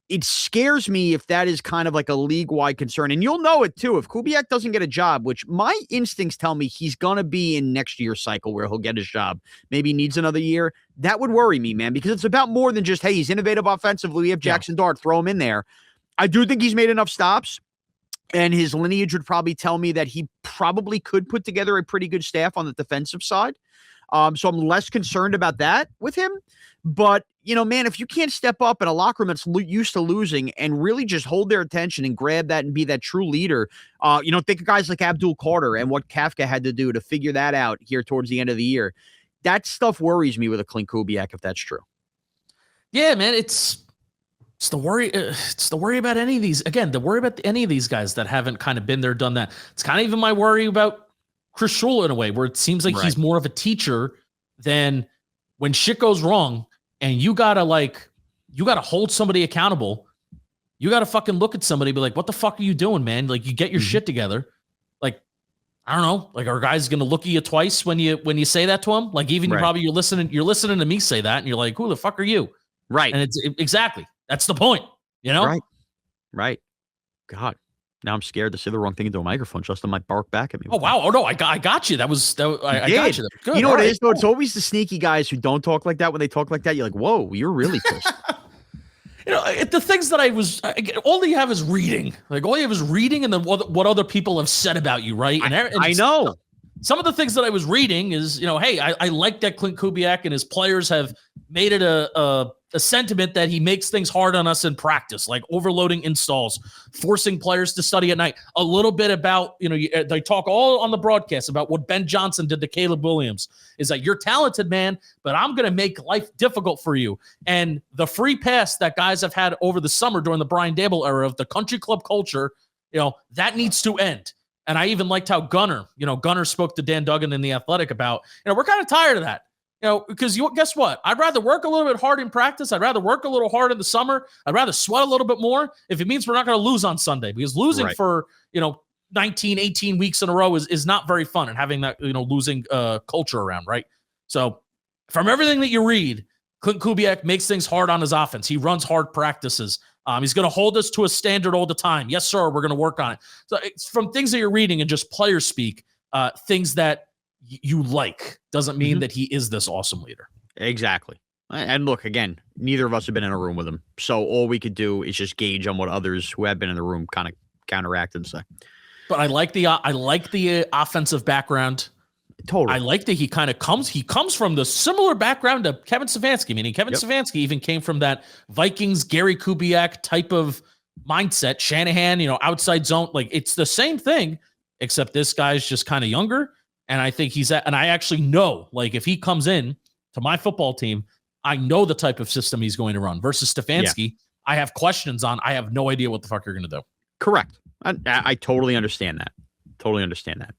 it scares me if that is kind of like a league-wide concern. And you'll know it too. If Kubiak doesn't get a job, which my instincts tell me he's going to be in next year's cycle where he'll get his job, maybe needs another year, that would worry me, man, because it's about more than just, hey, he's innovative offensively. We have Jackson Dart, throw him in there. I do think he's made enough stops, and his lineage would probably tell me that he probably could put together a pretty good staff on the defensive side. So I'm less concerned about that with him. But, man, if you can't step up in a locker room that's used to losing and really just hold their attention and grab that and be that true leader, think of guys like Abdul Carter and what Kafka had to do to figure that out here towards the end of the year. that stuff worries me with a Klint Kubiak if that's true. Yeah, man, it's the worry. It's the worry about any of these. Again, the worry about any of these guys that haven't kind of been there, done that. It's kind of even my worry about Chris Shula in a way, where it seems like he's more of a teacher than when shit goes wrong and you gotta hold somebody accountable. You gotta fucking look at somebody and be like, what the fuck are you doing, man? Like, you get your shit together. Like, I don't know. Like, are guys gonna look at you twice when you say that to them? Like, even you're listening to me say that, and you're like, who the fuck are you? Right. And it's exactly. That's the point, you know? Right. God. Now I'm scared to say the wrong thing into a microphone. Justin might bark back at me. Oh, wow. Oh, no, I got you. I got you. Good. You know what it is, though? It's always the sneaky guys who don't talk like that. When they talk like that, you're like, whoa, you're really pissed. The things that all you have is reading. Like, all you have is reading and then what other people have said about you, right? And I know. Some of the things that I was reading is, hey, I like that Klint Kubiak and his players have made it a sentiment that he makes things hard on us in practice, like overloading installs, forcing players to study at night. A little bit about, they talk all on the broadcast about what Ben Johnson did to Caleb Williams, is that you're talented, man, but I'm going to make life difficult for you. And the free pass that guys have had over the summer during the Brian Dable era of the country club culture, that needs to end. And I even liked how Gunner spoke to Dan Duggan in The Athletic about, we're kind of tired of that. Because guess what? I'd rather work a little bit hard in practice. I'd rather work a little hard in the summer. I'd rather sweat a little bit more if it means we're not going to lose on Sunday, because losing for, 19, 18 weeks in a row is not very fun, and having that, losing culture around, right? So from everything that you read, Klint Kubiak makes things hard on his offense. He runs hard practices. He's going to hold us to a standard all the time. Yes, sir. We're going to work on it. So it's from things that you're reading and just player speak, things that you like doesn't mean that he is this awesome leader. Exactly. And look, again, neither of us have been in a room with him. So all we could do is just gauge on what others who have been in the room kind of counteract and say. But I like the offensive background. Totally. I like that he comes from the similar background of Kevin Stefanski, meaning Kevin Stefanski even came from that Vikings, Gary Kubiak type of mindset. Shanahan, outside zone. Like, it's the same thing, except this guy's just kind of younger. And I think and I actually know, like, if he comes in to my football team, I know the type of system he's going to run versus Stefanski. I have questions on. I have no idea what the fuck you're going to do. Correct. I totally understand that.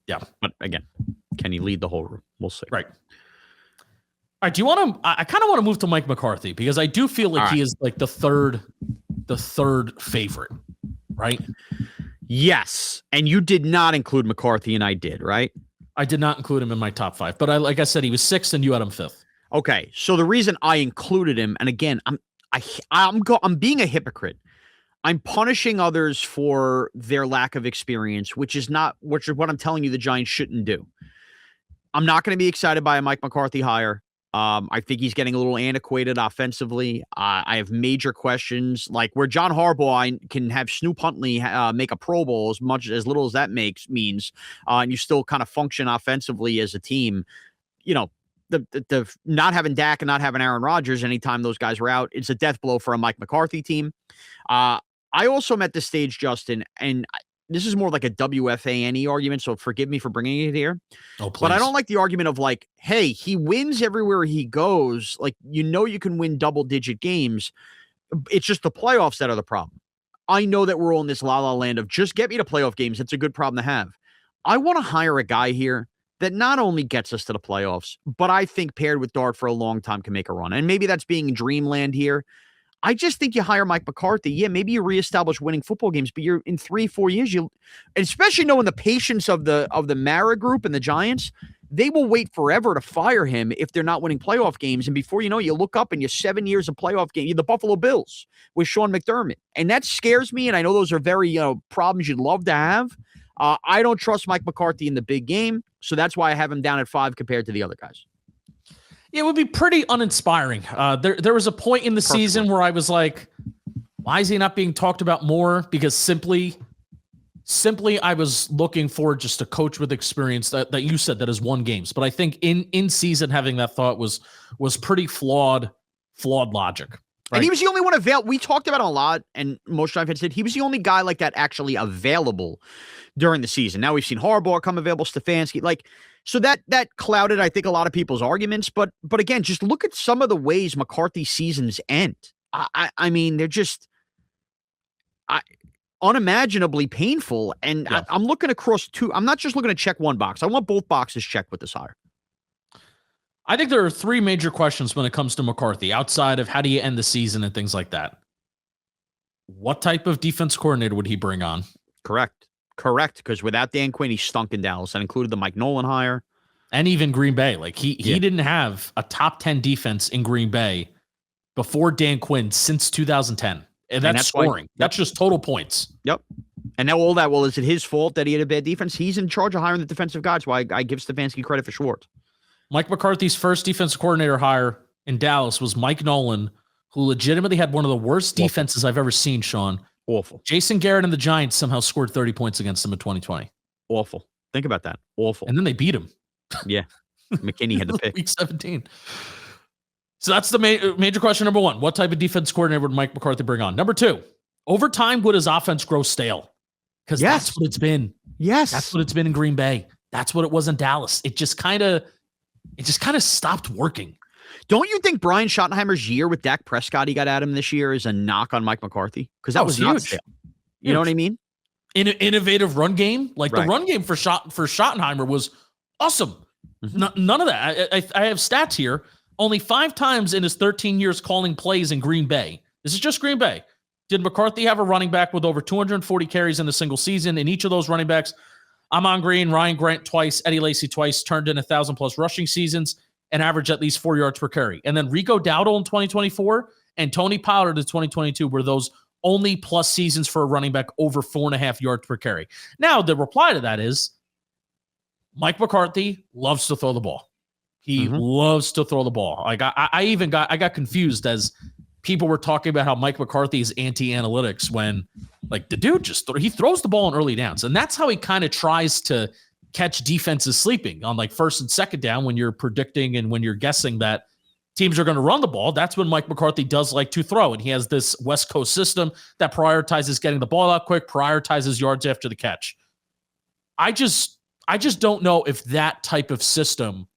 Yeah. But again, can he lead the whole room? We'll see. Right. All right. Do you want to, I kind of want to move to Mike McCarthy, because I do feel like he is like the third favorite, right? Yes. And you did not include McCarthy, and I did, right? I did not include him in my top 5, but like I said, he was 6th and you had him 5th. Okay. So the reason I included him, and again, I'm being a hypocrite. I'm punishing others for their lack of experience, which is what I'm telling you the Giants shouldn't do. I'm not going to be excited by a Mike McCarthy hire. I think he's getting a little antiquated offensively. I have major questions, like where John Harbaugh can have Snoop Huntley make a Pro Bowl as little as that means, and you still kind of function offensively as a team. The not having Dak and not having Aaron Rodgers anytime those guys were out, it's a death blow for a Mike McCarthy team. I also am at this stage, Justin, and this is more like a WFANE argument, so forgive me for bringing it here. Oh, please. But I don't like the argument of like, hey, he wins everywhere he goes. Like, you can win double-digit games. It's just the playoffs that are the problem. I know that we're all in this la-la land of just get me to playoff games. It's a good problem to have. I want to hire a guy here that not only gets us to the playoffs, but I think paired with Dart for a long time can make a run. And maybe that's being dreamland here. I just think you hire Mike McCarthy. Yeah, maybe you reestablish winning football games, but you're in 3-4 years, especially knowing the patience of the Mara group and the Giants, they will wait forever to fire him if they're not winning playoff games. And before you know, you look up and you're 7 years of playoff game. You're the Buffalo Bills with Sean McDermott. And that scares me. And I know those are very problems you'd love to have. I don't trust Mike McCarthy in the big game. So that's why I have him down at 5 compared to the other guys. It would be pretty uninspiring. There was a point in the season where I was like, why is he not being talked about more? Because simply I was looking for just a coach with experience that you said that has won games. But I think in season having that thought was pretty flawed logic. And he was the only one available. We talked about it a lot, and most Giant fans said he was the only guy like that actually available during the season. Now we've seen Harbaugh come available, Stefanski, so that clouded, I think, a lot of people's arguments. But again, just look at some of the ways McCarthy seasons end. I mean, they're just unimaginably painful. And yeah. I'm looking across two. I'm not just looking to check one box. I want both boxes checked with this hire. I think there are three major questions when it comes to McCarthy, outside of how do you end the season and things like that. What type of defense coordinator would he bring on? Correct. Because without Dan Quinn, he stunk in Dallas. That included the Mike Nolan hire. And even Green Bay. He didn't have a top 10 defense in Green Bay before Dan Quinn since 2010. And that's scoring. That's just total points. Yep. And now all that, is it his fault that he had a bad defense? He's in charge of hiring the defensive guys. Why I give Stefanski credit for Schwartz. Mike McCarthy's first defensive coordinator hire in Dallas was Mike Nolan, who legitimately had one of the worst defenses I've ever seen, Shaun. Awful. Jason Garrett and the Giants somehow scored 30 points against them in 2020. Awful. Think about that. Awful. And then they beat him. Yeah. McKinney had the pick. Week 17. So that's the major question number one. What type of defense coordinator would Mike McCarthy bring on? Number two, over time, would his offense grow stale? Because that's what it's been. Yes. That's what it's been in Green Bay. That's what it was in Dallas. It just kind of stopped working. Don't you think Brian Schottenheimer's year with Dak Prescott he got at him this year is a knock on Mike McCarthy? Because that was huge. Not stale. You know what I mean? Innovative run game. The run game for Schottenheimer was awesome. Mm-hmm. None of that. I have stats here. Only 5 times in his 13 years calling plays in Green Bay. This is just Green Bay. Did McCarthy have a running back with over 240 carries in a single season? In each of those running backs, Amon Green, Ryan Grant twice, Eddie Lacy twice, turned in 1,000+ rushing seasons and averaged at least 4 yards per carry. And then Rico Dowdle in 2024 and Tony Pollard in 2022 were those only plus seasons for a running back over 4.5 yards per carry. Now, the reply to that is Mike McCarthy loves to throw the ball. He loves to throw the ball. I got confused as people were talking about how Mike McCarthy is anti-analytics when the dude he throws the ball in early downs. And that's how he kind of tries to catch defenses sleeping on first and second down when you're predicting and when you're guessing that teams are going to run the ball. That's when Mike McCarthy does like to throw. And he has this West Coast system that prioritizes getting the ball out quick, prioritizes yards after the catch. I just don't know if that type of system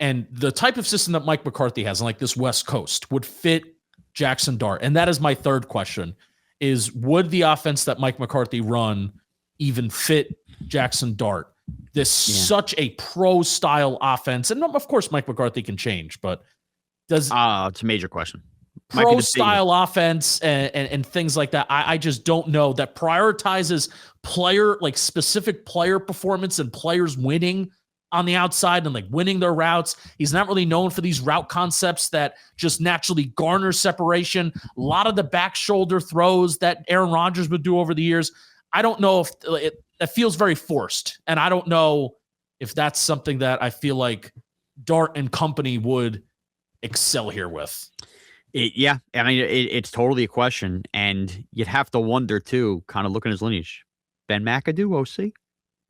and the type of system that Mike McCarthy has, this West Coast, would fit Jackson Dart. And that is my third question, is would the offense that Mike McCarthy run even fit Jackson Dart? Such a pro-style offense. And of course, Mike McCarthy can change, but does it's a major question. Pro-style offense and things like that, I just don't know, that prioritizes specific player performance and players winning on the outside and winning their routes. He's not really known for these route concepts that just naturally garner separation. A lot of the back shoulder throws that Aaron Rodgers would do over the years. I don't know if it feels very forced. And I don't know if that's something that I feel like Dart and company would excel here with. It's totally a question. And you'd have to wonder too, kind of looking at his lineage. Ben McAdoo, OC?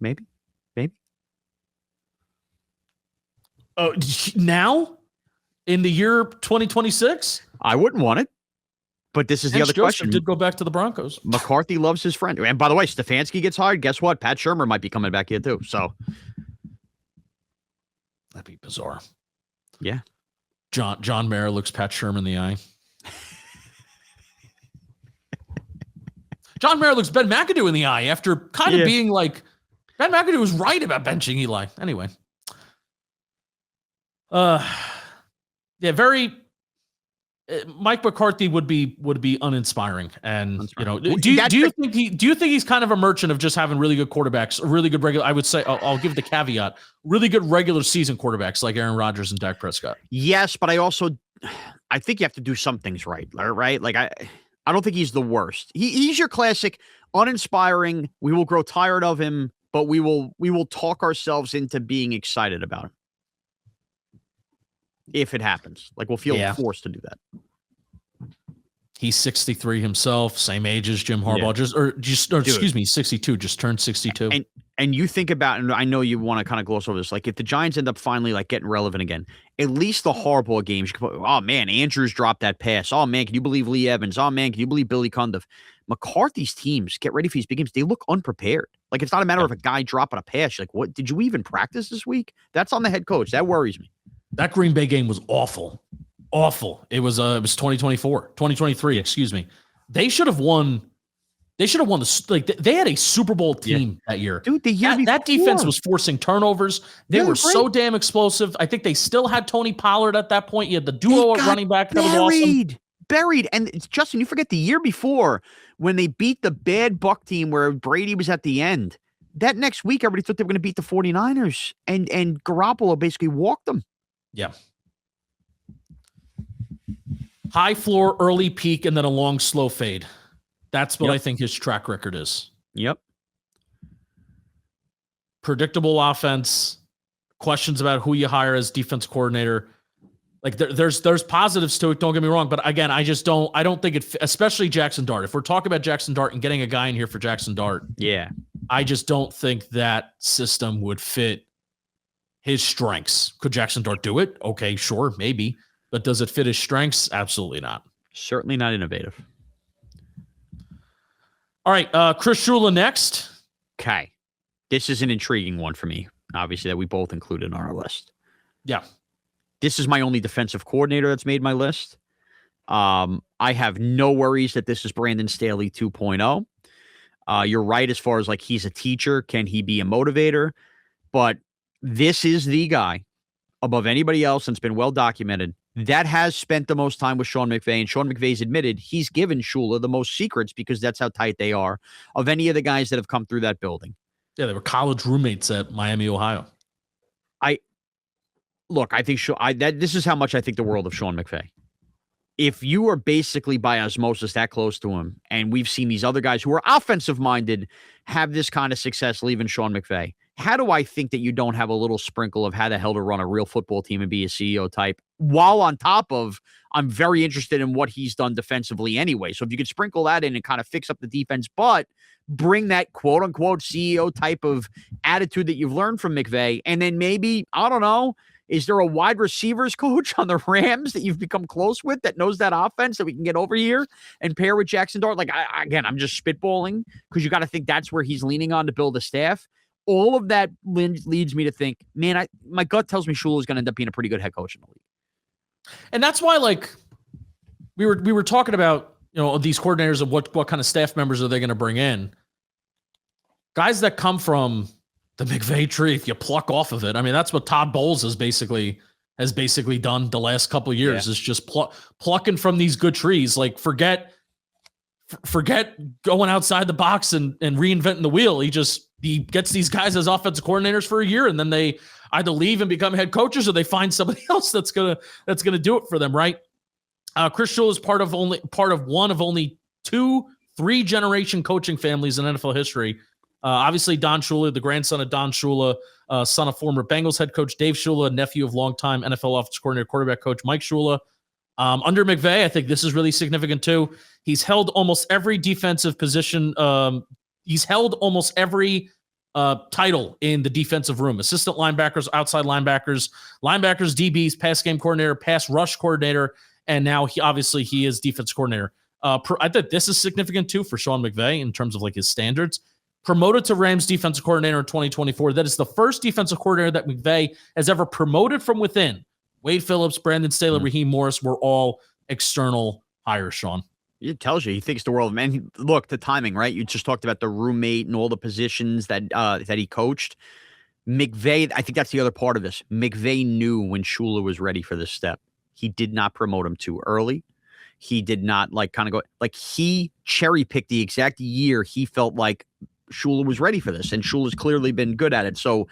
Maybe. Now, in the year 2026, I wouldn't want it. But this is the other question. Did go back to the Broncos. McCarthy loves his friend, and by the way, Stefanski gets hired. Guess what? Pat Shurmur might be coming back here too. So that'd be bizarre. Yeah, John Mara looks Pat Shurmur in the eye. John Mara looks Ben McAdoo in the eye after kind of being Ben McAdoo was right about benching Eli. Anyway. Mike McCarthy would be uninspiring, and do you think he's kind of a merchant of just having really good quarterbacks, really good regular? I would say I'll give the caveat: really good regular season quarterbacks like Aaron Rodgers and Dak Prescott. Yes, but I think you have to do some things right? I don't think he's the worst. He's your classic uninspiring. We will grow tired of him, but we will talk ourselves into being excited about him. If it happens, we'll feel forced to do that. He's 63 himself, same age as Jim Harbaugh, 62, just turned 62. And you think about, and I know you want to kind of gloss over this, like if the Giants end up finally like getting relevant again, at least the Harbaugh games, you can put, oh man, Andrews dropped that pass. Oh man, can you believe Lee Evans? Oh man, can you believe Billy Cundiff? McCarthy's teams get ready for these big games. They look unprepared. Like it's not a matter of a guy dropping a pass. You're like, what? Did you even practice this week? That's on the head coach. That worries me. That Green Bay game was awful. Awful. It was 2023, excuse me. They should have won. They should have won they had a Super Bowl team that year. Dude, the year that defense was forcing turnovers. They were so damn explosive. I think they still had Tony Pollard at that point. You had the duo at running back. That was awesome. Buried. And Justin, you forget the year before when they beat the bad Buck team where Brady was at the end. That next week, everybody thought they were going to beat the 49ers. And Garoppolo basically walked them. Yeah. High floor, early peak, and then a long, slow fade. That's what I think his track record is. Yep. Predictable offense, questions about who you hire as defense coordinator. Like there's positives to it. Don't get me wrong. But again, I don't think it, especially Jackson Dart. If we're talking about Jackson Dart and getting a guy in here for Jackson Dart. Yeah. I just don't think that system would fit his strengths. Could Jackson Dart do it? Okay, sure, maybe. But does it fit his strengths? Absolutely not. Certainly not innovative. All right, Chris Shula next. Okay. This is an intriguing one for me, obviously, that we both included on our list. Yeah. This is my only defensive coordinator that's made my list. I have no worries that this is Brandon Staley 2.0. You're right as far as like he's a teacher. Can he be a motivator? But this is the guy above anybody else, and it's been well documented, that has spent the most time with Sean McVay, and Sean McVay's admitted he's given Shula the most secrets because that's how tight they are of any of the guys that have come through that building. Yeah, they were college roommates at Miami, Ohio. I think this is how much I think the world of Sean McVay. If you are basically by osmosis that close to him, and we've seen these other guys who are offensive-minded have this kind of success leaving Sean McVay, how do I think that you don't have a little sprinkle of how the hell to run a real football team and be a CEO type, while on top of I'm very interested in what he's done defensively anyway. So if you could sprinkle that in and kind of fix up the defense, but bring that quote-unquote CEO type of attitude that you've learned from McVay, and then maybe, I don't know, is there a wide receivers coach on the Rams that you've become close with that knows that offense that we can get over here and pair with Jackson Dart? Like, I'm just spitballing because you got to think that's where he's leaning on to build a staff. All of that leads me to think, man, my gut tells me Shula is going to end up being a pretty good head coach in the league. And that's why, like, we were talking about, these coordinators of what kind of staff members are they going to bring in? Guys that come from the McVay tree, if you pluck off of it. I mean, that's what Todd Bowles has basically done the last couple of years, is just plucking from these good trees. Like, forget going outside the box and reinventing the wheel. He gets these guys as offensive coordinators for a year, and then they either leave and become head coaches, or they find somebody else that's gonna do it for them, right? Chris Shula is part of one of only 2-3 generation coaching families in NFL history. Obviously, Don Shula, the grandson of Don Shula, son of former Bengals head coach Dave Shula, nephew of longtime NFL offensive coordinator, quarterback coach Mike Shula. Under McVay, I think this is really significant too. He's held almost every defensive position. He's held almost every title in the defensive room: assistant linebackers, outside linebackers, DBs, pass game coordinator, pass rush coordinator, and now he is defense coordinator. I think this is significant too for Sean McVay in terms of like his standards. Promoted to Rams defensive coordinator in 2024. That is the first defensive coordinator that McVay has ever promoted from within. Wade Phillips, Brandon Staley, Raheem Morris were all external hires, Shaun. It tells you he thinks the world of man. Look, the timing, right? You just talked about the roommate and all the positions that he coached. McVay, I think that's the other part of this. McVay knew when Shula was ready for this step. He did not promote him too early. He did not he cherry picked the exact year he felt like Shula was ready for this, and Shula's clearly been good at it. So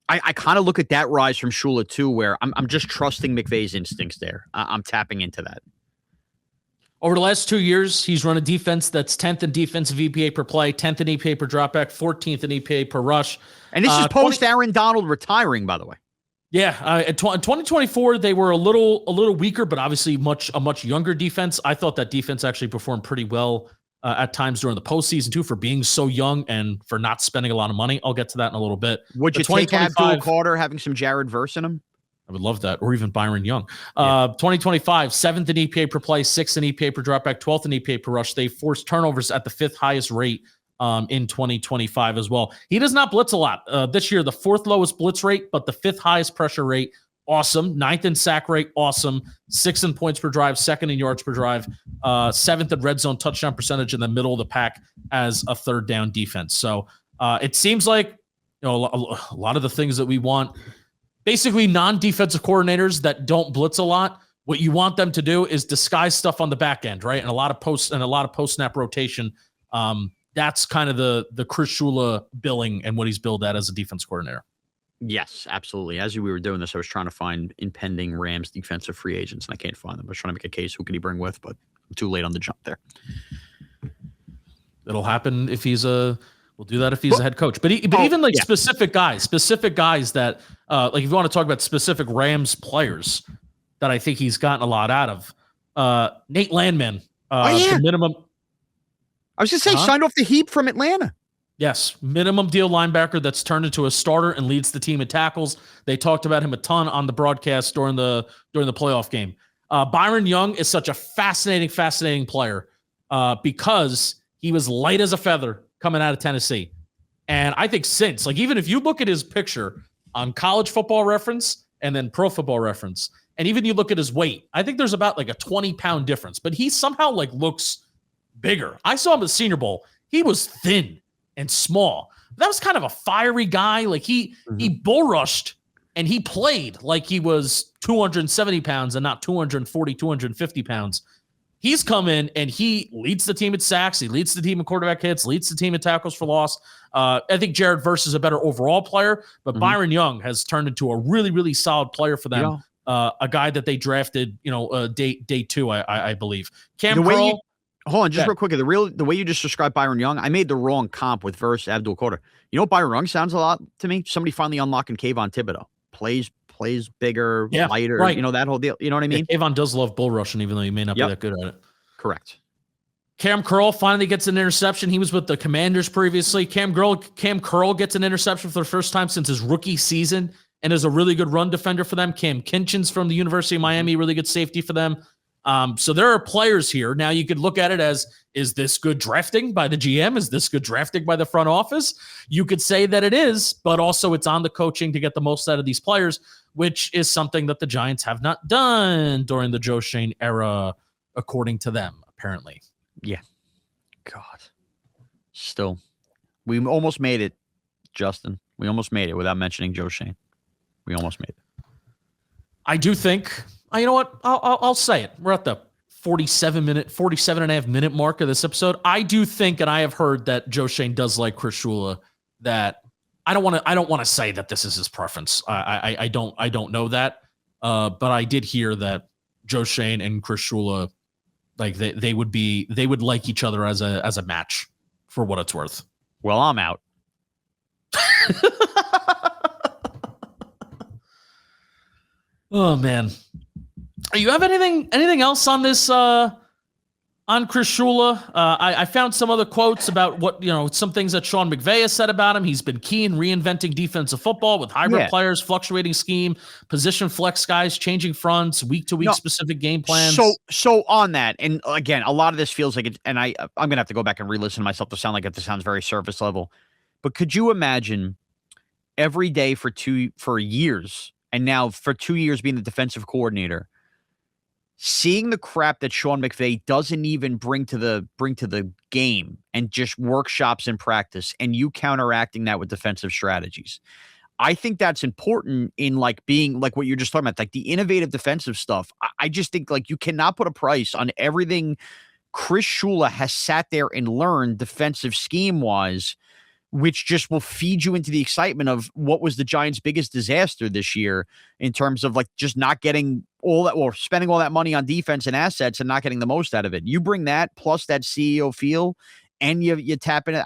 I kind of look at that rise from Shula too, where I'm just trusting McVay's instincts there. I'm tapping into that. Over the last 2 years, he's run a defense that's 10th in defensive EPA per play, 10th in EPA per dropback, 14th in EPA per rush. And this is post Aaron Donald retiring, by the way. Yeah, in 2024 they were a little weaker, but obviously a much younger defense. I thought that defense actually performed pretty well at times during the postseason too for being so young and for not spending a lot of money. I'll get to that in a little bit. Would you take Abdul Carter having some Jared Verse in him? I would love that, or even Byron Young. 2025, 7th in EPA per play, 6th in EPA per dropback, 12th in EPA per rush. They forced turnovers at the 5th highest rate in 2025 as well. He does not blitz a lot. This year, the 4th lowest blitz rate, but the 5th highest pressure rate. Awesome. 9th in sack rate. Awesome. 6th in points per drive, 2nd in yards per drive, 7th in red zone touchdown percentage in the middle of the pack as a third down defense. So it seems like a lot of the things that we want, basically non-defensive coordinators that don't blitz a lot, what you want them to do is disguise stuff on the back end, right? And a lot of post-snap rotation. That's kind of the Chris Shula billing and what he's billed at as a defense coordinator. Yes, absolutely. As we were doing this, I was trying to find impending Rams defensive free agents, and I can't find them. I was trying to make a case who could he bring with, but I'm too late on the jump there. It'll happen if he's we'll do that if he's a head coach. But even like specific guys that like if you want to talk about specific Rams players that I think he's gotten a lot out of. Nate Landman, the minimum. I was just saying, signed off the heap from Atlanta. Yes, minimum deal linebacker that's turned into a starter and leads the team in tackles. They talked about him a ton on the broadcast during the playoff game. Byron Young is such a fascinating player because he was light as a feather coming out of Tennessee. And I think since, like, even if you look at his picture on College Football Reference and then Pro Football Reference, and even you look at his weight, I think there's about like a 20-pound difference, but he somehow like looks bigger. I saw him at the Senior Bowl. He was thin and small. That was kind of a fiery guy. Like he bull rushed and he played like he was 270 pounds and not 240, 250 pounds. He's come in and he leads the team at sacks. He leads the team in quarterback hits, leads the team in tackles for loss. I think Jared Verse is a better overall player, but Byron Young has turned into a really, really solid player for them. Yeah. A guy that they drafted, day 2, I believe. Cam Curl. Hold on, just real quick. The way you just described Byron Young, I made the wrong comp with Verse Abdul Carter. You know what Byron Young sounds a lot to me? Somebody finally unlocking Kayvon Thibodeau. Plays bigger, lighter, right. That whole deal. You know what I mean? Yeah, Kayvon does love bull rushing, even though he may not be that good at it. Correct. Cam Curl finally gets an interception. He was with the Commanders previously. Cam Curl gets an interception for the first time since his rookie season and is a really good run defender for them. Cam Kinchins from the University of Miami, really good safety for them. So there are players here. Now you could look at it as, is this good drafting by the GM? Is this good drafting by the front office? You could say that it is, but also it's on the coaching to get the most out of these players, which is something that the Giants have not done during the Joe Schoen era, according to them, apparently. Yeah. God. Still, we almost made it, Justin. We almost made it without mentioning Joe Schoen. We almost made it. I do think, you know what? I'll say it. We're at the 47 and a half minute mark of this episode. I do think, and I have heard that Joe Schoen does like Chris Shula. That I don't want to say that this is his preference. I don't know that. But I did hear that Joe Schoen and Chris Shula, like they would like each other as a match, for what it's worth. Well, I'm out. Oh man. You have anything else on this on Chris Shula? I found some other quotes about what, some things that Sean McVay has said about him. He's been key in reinventing defensive football with hybrid players, fluctuating scheme, position flex guys, changing fronts, week to week specific game plans. So on that, and again, a lot of this feels like it, and I'm gonna have to go back and re-listen to myself to sound like this sounds very surface level. But could you imagine every day for years, and now for 2 years being the defensive coordinator, seeing the crap that Sean McVay doesn't even bring to the game and just workshops in practice, and you counteracting that with defensive strategies? I think that's important in like being like what you're just talking about, like the innovative defensive stuff. I just think like you cannot put a price on everything Chris Shula has sat there and learned defensive scheme wise, which just will feed you into the excitement of what was the Giants' biggest disaster this year in terms of like just not getting all that, or spending all that money on defense and assets and not getting the most out of it. You bring that plus that CEO feel and you tap in it.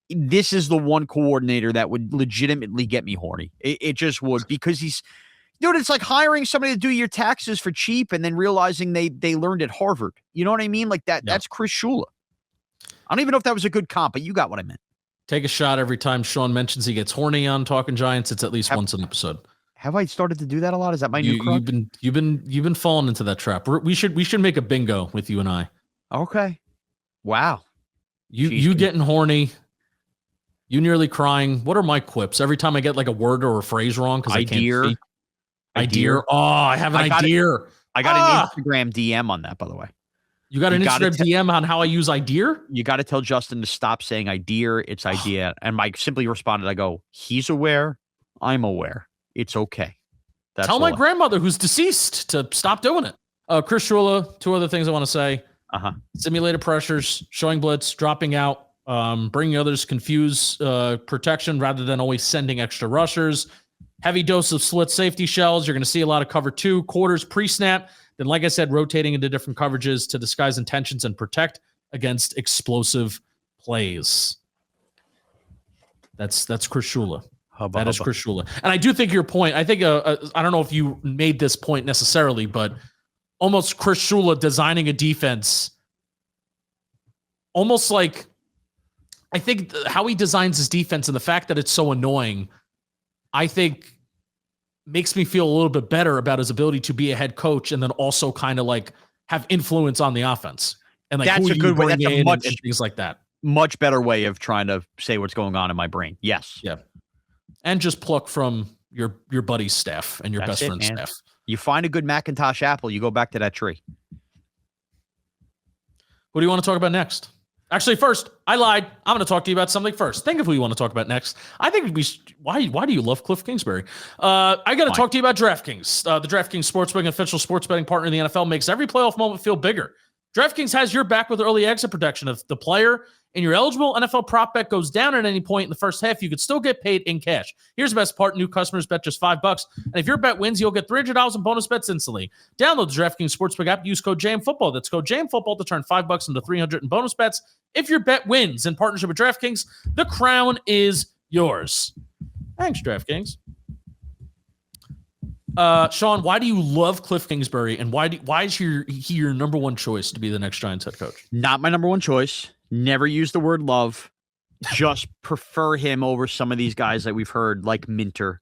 This is the one coordinator that would legitimately get me horny. It just would, because dude, it's like hiring somebody to do your taxes for cheap and then realizing they learned at Harvard. You know what I mean? Like that. Yeah. That's Chris Shula. I don't even know if that was a good comp, but you got what I meant. Take a shot every time Shaun mentions he gets horny on Talking Giants. It's at least once an episode. Have I started to do that a lot? Is that my new crutch? You've been falling into that trap. We should make a bingo with you and I. Okay. Wow. You getting horny. You nearly crying. What are my quips? Every time I get like a word or a phrase wrong because I can't speak. Idea. Oh, I have an idea. I got an Instagram DM on that, by the way. You got an Instagram DM on how I use idea? You got to tell Justin to stop saying idea. It's idea. And Mike simply responded, I go, he's aware. I'm aware. It's okay. Tell my grandmother who's deceased to stop doing it. Chris Shula, 2 other things I want to say. Simulated pressures, showing blitz, dropping out, bringing others, confuse protection rather than always sending extra rushers. Heavy dose of split safety shells. You're going to see a lot of cover 2, quarters, pre-snap. Then, like I said, rotating into different coverages to disguise intentions and protect against explosive plays. That's Chris Shula. That is Chris Shula. And I do think your point, I think, I don't know if you made this point necessarily, but almost Chris Shula designing a defense, almost like, I think how he designs his defense and the fact that it's so annoying, I think makes me feel a little bit better about his ability to be a head coach and then also kind of like have influence on the offense. And like, that's a good way. That's a much, and things like that. Much better way of trying to say what's going on in my brain. Yes. Yeah. And just pluck from your buddy's staff and your best friend's staff. You find a good Macintosh apple, you go back to that tree. What do you want to talk about next? Actually, first, I lied. I'm going to talk to you about something first. Think of who you want to talk about next. I think why do you love Kliff Kingsbury? I got to talk to you about DraftKings. The DraftKings Sportsbook, official sports betting partner in the NFL, makes every playoff moment feel bigger. DraftKings has your back with early exit protection. If the player in your eligible NFL prop bet goes down at any point in the first half, you could still get paid in cash. Here's the best part. New customers bet just $5. And if your bet wins, you'll get $300 in bonus bets instantly. Download the DraftKings Sportsbook app. Use code JAMFootball. That's code JAMFootball to turn $5 into $300 in bonus bets. If your bet wins in partnership with DraftKings, the crown is yours. Thanks, DraftKings. Shaun, why do you love Kliff Kingsbury, and why is he your number one choice to be the next Giants head coach? Not my number one choice. Never use the word love. Just prefer him over some of these guys that we've heard, like Minter,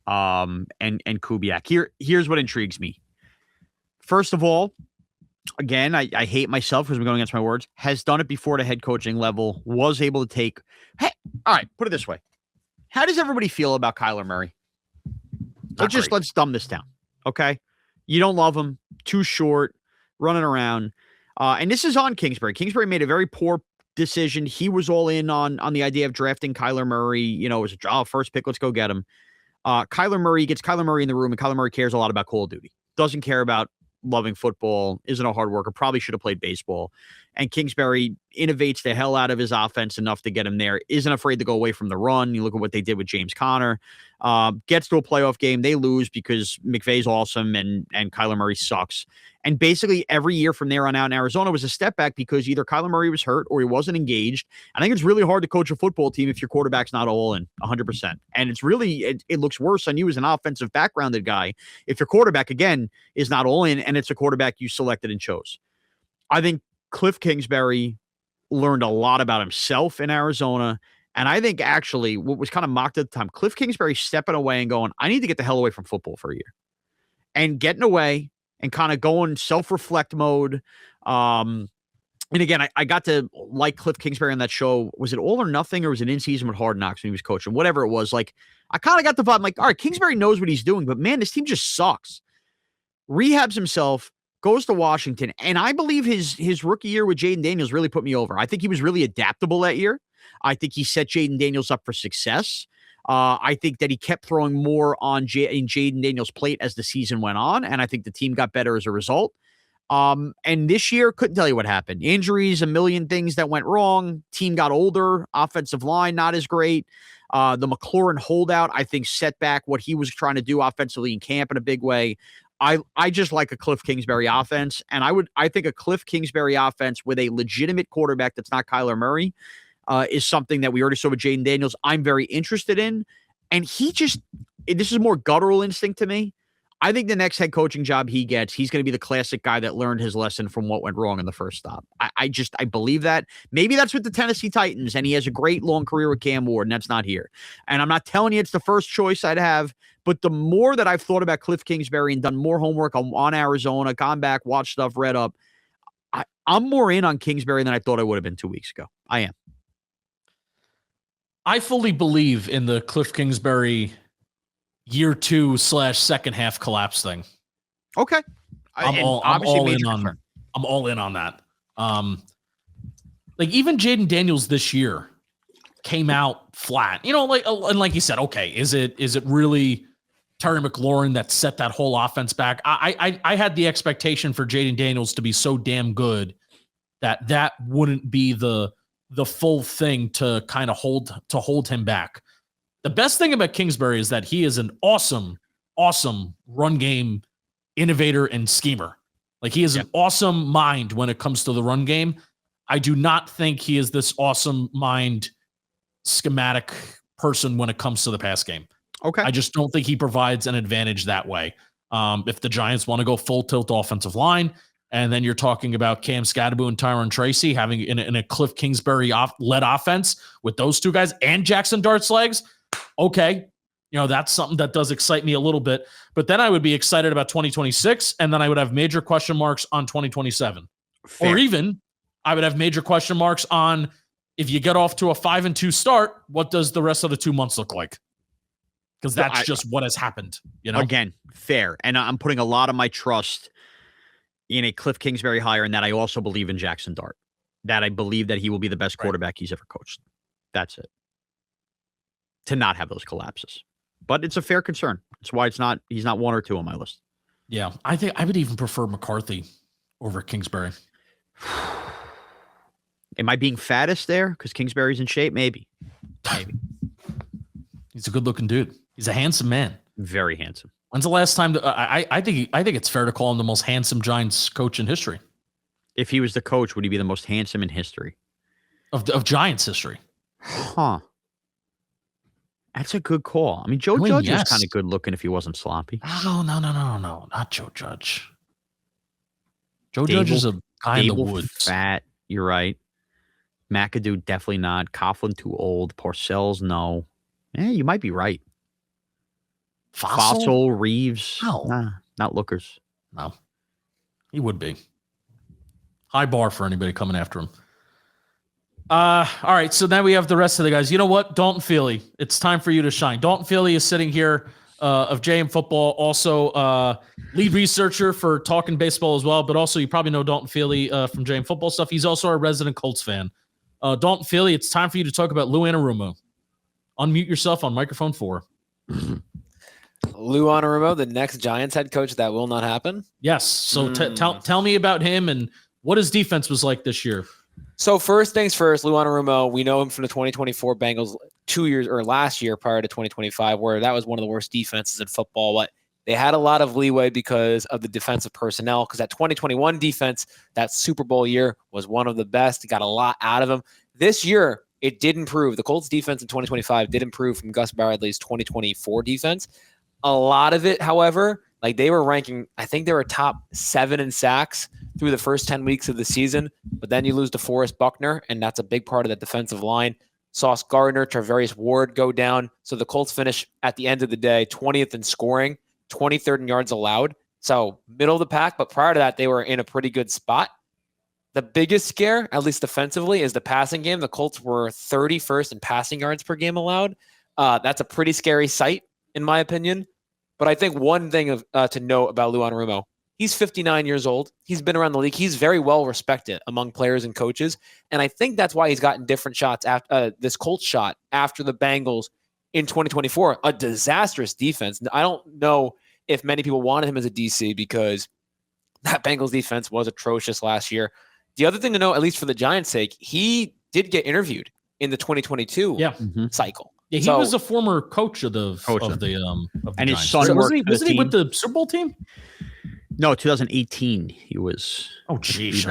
and Kubiak. Here's what intrigues me. First of all, again, I hate myself because I'm going against my words. Has done it before at a head coaching level. Was able to take. Hey, all right. Put it this way. How does everybody feel about Kyler Murray? Let's dumb this down. Okay. You don't love him. Too short. Running around. And this is on Kingsbury. Kingsbury made a very poor decision. He was all in on the idea of drafting Kyler Murray. You know, it was a first pick. Let's go get him. Kyler Murray gets Kyler Murray in the room, and Kyler Murray cares a lot about Call of Duty. Doesn't care about loving football. Isn't a hard worker. Probably should have played baseball. And Kingsbury innovates the hell out of his offense enough to get him there. Isn't afraid to go away from the run. You look at what they did with James Conner. Gets to a playoff game. They lose because McVay's awesome and Kyler Murray sucks. And basically every year from there on out in Arizona was a step back because either Kyler Murray was hurt or he wasn't engaged. I think it's really hard to coach a football team if your quarterback's not all in 100%. And it's really, it looks worse on you as an offensive backgrounded guy if your quarterback, again, is not all in and it's a quarterback you selected and chose. I think Kliff Kingsbury learned a lot about himself in Arizona. And I think actually what was kind of mocked at the time, Kliff Kingsbury stepping away and going, I need to get the hell away from football for a year. And getting away and kind of going self-reflect mode. And again, I got to like Kliff Kingsbury on that show. Was it All or Nothing or was it In Season with Hard Knocks when he was coaching? Whatever it was. Like, I kind of got the vibe. I'm like, all right, Kingsbury knows what he's doing, but man, this team just sucks. Rehabs himself, goes to Washington. And I believe his rookie year with Jaden Daniels really put me over. I think he was really adaptable that year. I think he set Jaden Daniels up for success. I think that he kept throwing more on Jaden Daniels' plate as the season went on, and I think the team got better as a result. And this year, couldn't tell you what happened. Injuries, a million things that went wrong. Team got older. Offensive line, not as great. The McLaurin holdout, I think, set back what he was trying to do offensively in camp in a big way. I just like a Kliff Kingsbury offense, and I think a Kliff Kingsbury offense with a legitimate quarterback that's not Kyler Murray is something that we already saw with Jaden Daniels. I'm very interested in. And this is more guttural instinct to me. I think the next head coaching job he gets, he's going to be the classic guy that learned his lesson from what went wrong in the first stop. I believe that. Maybe that's with the Tennessee Titans, and he has a great long career with Cam Ward, and that's not here. And I'm not telling you it's the first choice I'd have, but the more that I've thought about Kliff Kingsbury and done more homework on Arizona, gone back, watched stuff, read up, I'm more in on Kingsbury than I thought I would have been 2 weeks ago. I am. I fully believe in the Kliff Kingsbury year 2 / second half collapse thing. Okay. I'm all in on that. Like even Jaden Daniels this year came out flat, like you said, okay, is it really Terry McLaurin that set that whole offense back? I had the expectation for Jaden Daniels to be so damn good that wouldn't be the full thing to kind of hold him back. The best thing about Kingsbury is that he is an awesome run game innovator and schemer. Like he is an awesome mind when it comes to the run game. I do not think he is this awesome mind schematic person when it comes to the pass game. Okay. I just don't think he provides an advantage that way. If the Giants want to go full tilt offensive line, and then you're talking about Cam Scadaboo and Tyron Tracy having in a Kliff Kingsbury led offense with those two guys and Jackson Dart's legs. Okay. That's something that does excite me a little bit, but then I would be excited about 2026. And then I would have major question marks on 2027. Fair. Or even I would have major question marks on if you get off to a 5-2 start, what does the rest of the 2 months look like? Because that's just what has happened. Again, fair. And I'm putting a lot of my trust in a Kliff Kingsbury hire, and that I also believe in Jackson Dart, that I believe that he will be the best quarterback he's ever coached. That's it. To not have those collapses. But it's a fair concern. That's why he's not 1 or 2 on my list. Yeah. I think I would even prefer McCarthy over Kingsbury. Am I being fattest there? Because Kingsbury's in shape? Maybe. He's a good looking dude. He's a handsome man. Very handsome. When's the last time I think it's fair to call him the most handsome Giants coach in history? If he was the coach, would he be the most handsome in history? Of Giants history. Huh. That's a good call. I mean, Joe Judge was kind of good looking if he wasn't sloppy. Oh, no. Not Joe Judge. Judge is a guy in the woods. Fat. You're right. McAdoo, definitely not. Coughlin, too old. Parcells, no. You might be right. Fossil, Reeves. No. Nah, not lookers. No. He would be. High bar for anybody coming after him. All right, so now we have the rest of the guys. You know what? Dalton Feely, it's time for you to shine. Dalton Feely is sitting here of JM Football, also lead researcher for Talking Baseball as well, but also you probably know Dalton Feely from JM Football stuff. He's also a resident Colts fan. Dalton Feely, it's time for you to talk about Lou Anarumo. Unmute yourself on microphone 4. Lou Anarumo, the next Giants head coach, that will not happen? Yes, so tell me about him and what his defense was like this year. So first things first, Lou Anarumo, we know him from the 2024 Bengals 2 years or last year prior to 2025, where that was one of the worst defenses in football. But they had a lot of leeway because of the defensive personnel, because that 2021 defense, that Super Bowl year, was one of the best. Got a lot out of them. This year, it did improve. The Colts defense in 2025 did improve from Gus Bradley's 2024 defense. A lot of it, however, like they were ranking, I think they were top 7 in sacks through the first 10 weeks of the season, but then you lose to Forrest Buckner, and that's a big part of that defensive line. Sauce Gardner, Travarius Ward go down. So the Colts finish at the end of the day 20th in scoring, 23rd in yards allowed. So middle of the pack, but prior to that, they were in a pretty good spot. The biggest scare, at least defensively, is the passing game. The Colts were 31st in passing yards per game allowed. That's a pretty scary sight, in my opinion. But I think one thing to note about Lou Anarumo, he's 59 years old. He's been around the league. He's very well respected among players and coaches. And I think that's why he's gotten different shots after this Colts shot after the Bengals in 2024. A disastrous defense. I don't know if many people wanted him as a DC because that Bengals defense was atrocious last year. The other thing to know, at least for the Giants' sake, he did get interviewed in the 2022 cycle. Yeah, he was a former coach of the and his Giants. son worked. Wasn't he with the Super Bowl team? No, 2018 he was. Oh, geez.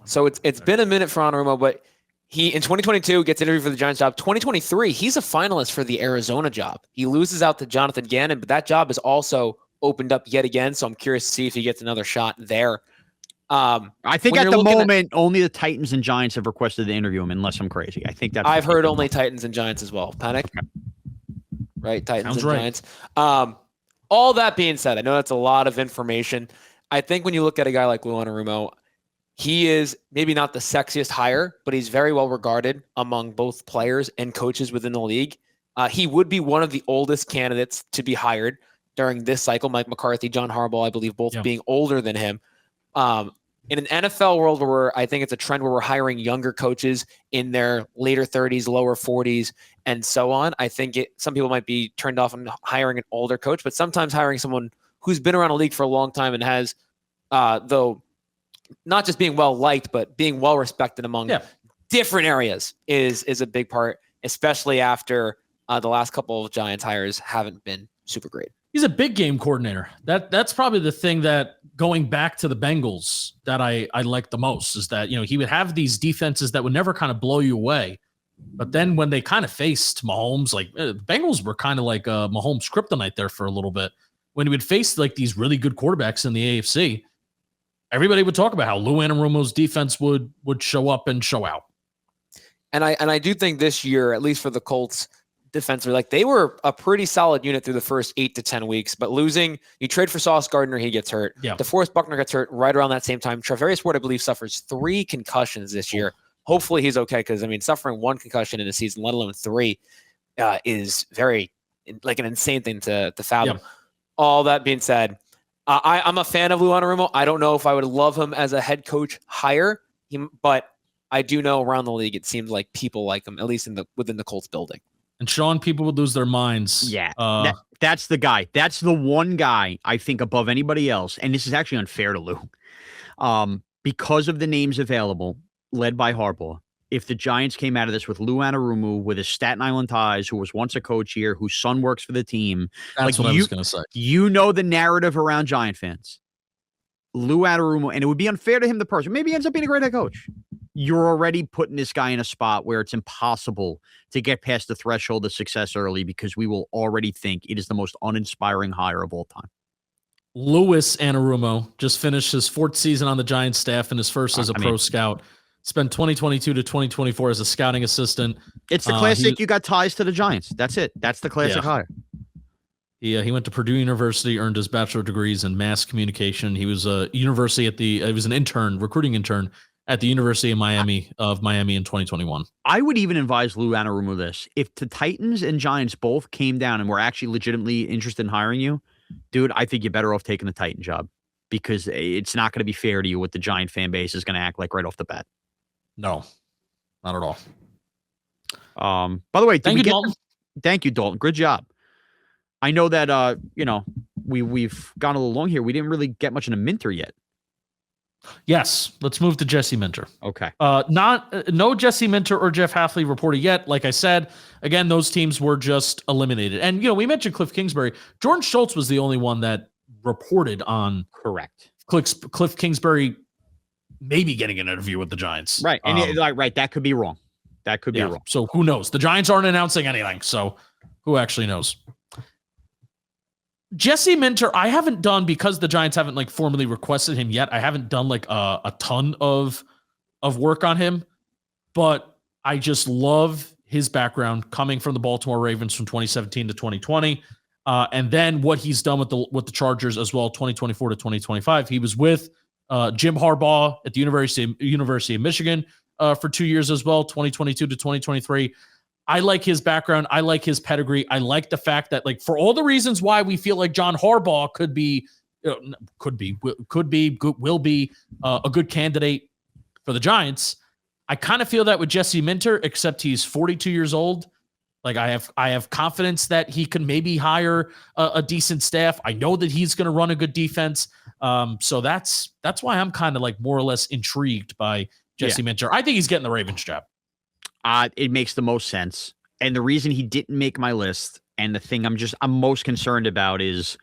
So it's been a minute for Anarumo, but he in 2022 gets interviewed for the Giants job. 2023, he's a finalist for the Arizona job. He loses out to Jonathan Gannon, but that job is also opened up yet again. So I'm curious to see if he gets another shot there. I think at the moment, only the Titans and Giants have requested to interview him, unless I'm crazy. I think that's. I've heard only Titans and Giants as well. Panic, okay. Right? Titans and Giants. All that being said, I know that's a lot of information. I think when you look at a guy like Lou Anarumo, he is maybe not the sexiest hire, but he's very well regarded among both players and coaches within the league. He would be one of the oldest candidates to be hired during this cycle. Mike McCarthy, John Harbaugh, I believe, both being older than him. In an NFL world where I think it's a trend where we're hiring younger coaches in their later 30s, lower 40s, and so on, I think some people might be turned off on hiring an older coach, but sometimes hiring someone who's been around a league for a long time and has, though, not just being well-liked, but being well-respected among different areas is a big part, especially after the last couple of Giants hires haven't been super great. He's a big game coordinator. That's probably the thing that, going back to the Bengals, that I like the most, is that, he would have these defenses that would never kind of blow you away. But then when they kind of faced Mahomes, like Bengals were kind of like Mahomes kryptonite there for a little bit. When he would face like these really good quarterbacks in the AFC, everybody would talk about how Lou Anarumo's defense would show up and show out. And I do think this year, at least for the Colts, defensively, like they were a pretty solid unit through the first 8 to 10 weeks, but you trade for Sauce Gardner, he gets hurt. Yeah. DeForest Buckner gets hurt right around that same time. Travarius Ward, I believe, suffers 3 concussions this year. Hopefully he's okay, because suffering 1 concussion in a season, let alone 3, is very like an insane thing to fathom. Yeah. All that being said, I'm a fan of Lou Anarumo. I don't know if I would love him as a head coach hire, but I do know around the league it seems like people like him, at least within the Colts building. And Shaun, people would lose their minds. Yeah, that's the guy. That's the one guy I think above anybody else. And this is actually unfair to Lou. Because of the names available, led by Harbaugh. If the Giants came out of this with Lou Anarumo, with his Staten Island ties, who was once a coach here, whose son works for the team. That's what I was going to say. You know the narrative around Giant fans. Lou Anarumo, and it would be unfair to him, the person. Maybe he ends up being a great head coach. You're already putting this guy in a spot where it's impossible to get past the threshold of success early, because we will already think it is the most uninspiring hire of all time. Louis Anarumo just finished his 4th season on the Giants staff and his first as a pro scout. Spent 2022 to 2024 as a scouting assistant. It's the classic, you got ties to the Giants. That's it. That's the classic hire. He went to Purdue University, earned his bachelor degrees in mass communication. He was a he was an intern, recruiting intern at the University of Miami in 2021. I would even advise Lou Anarumo this. If the Titans and Giants both came down and were actually legitimately interested in hiring you, dude, I think you're better off taking the Titan job, because it's not going to be fair to you what the Giant fan base is going to act like right off the bat. No, not at all. By the way, thank you, Dalton. Good job. I know that, we've gone a little long here. We didn't really get much in a Minter yet. Yes, let's move to Jesse Minter. Okay. No Jesse Minter or Jeff Hafley reported yet. Like I said, again, those teams were just eliminated. And, we mentioned Kliff Kingsbury. Jordan Schultz was the only one that reported on. Correct. Kliff Kingsbury maybe getting an interview with the Giants. Right. And that could be wrong. That could be wrong. So who knows? The Giants aren't announcing anything. So who actually knows? Jesse Minter, I haven't done, because the Giants haven't formally requested him yet. I haven't done a ton of work on him, but I just love his background coming from the Baltimore Ravens from 2017 to 2020. And then what he's done with the Chargers as well, 2024 to 2025. He was with Jim Harbaugh at the University of Michigan for 2 years as well, 2022 to 2023. I like his background. I like his pedigree. I like the fact that, for all the reasons why we feel like John Harbaugh will be a good candidate for the Giants, I kind of feel that with Jesse Minter, except he's 42 years old. I have confidence that he can maybe hire a decent staff. I know that he's going to run a good defense. So that's why I'm kind of more or less intrigued by Jesse Minter. I think he's getting the Ravens job. It makes the most sense. And the reason he didn't make my list, and the thing I'm most concerned about, is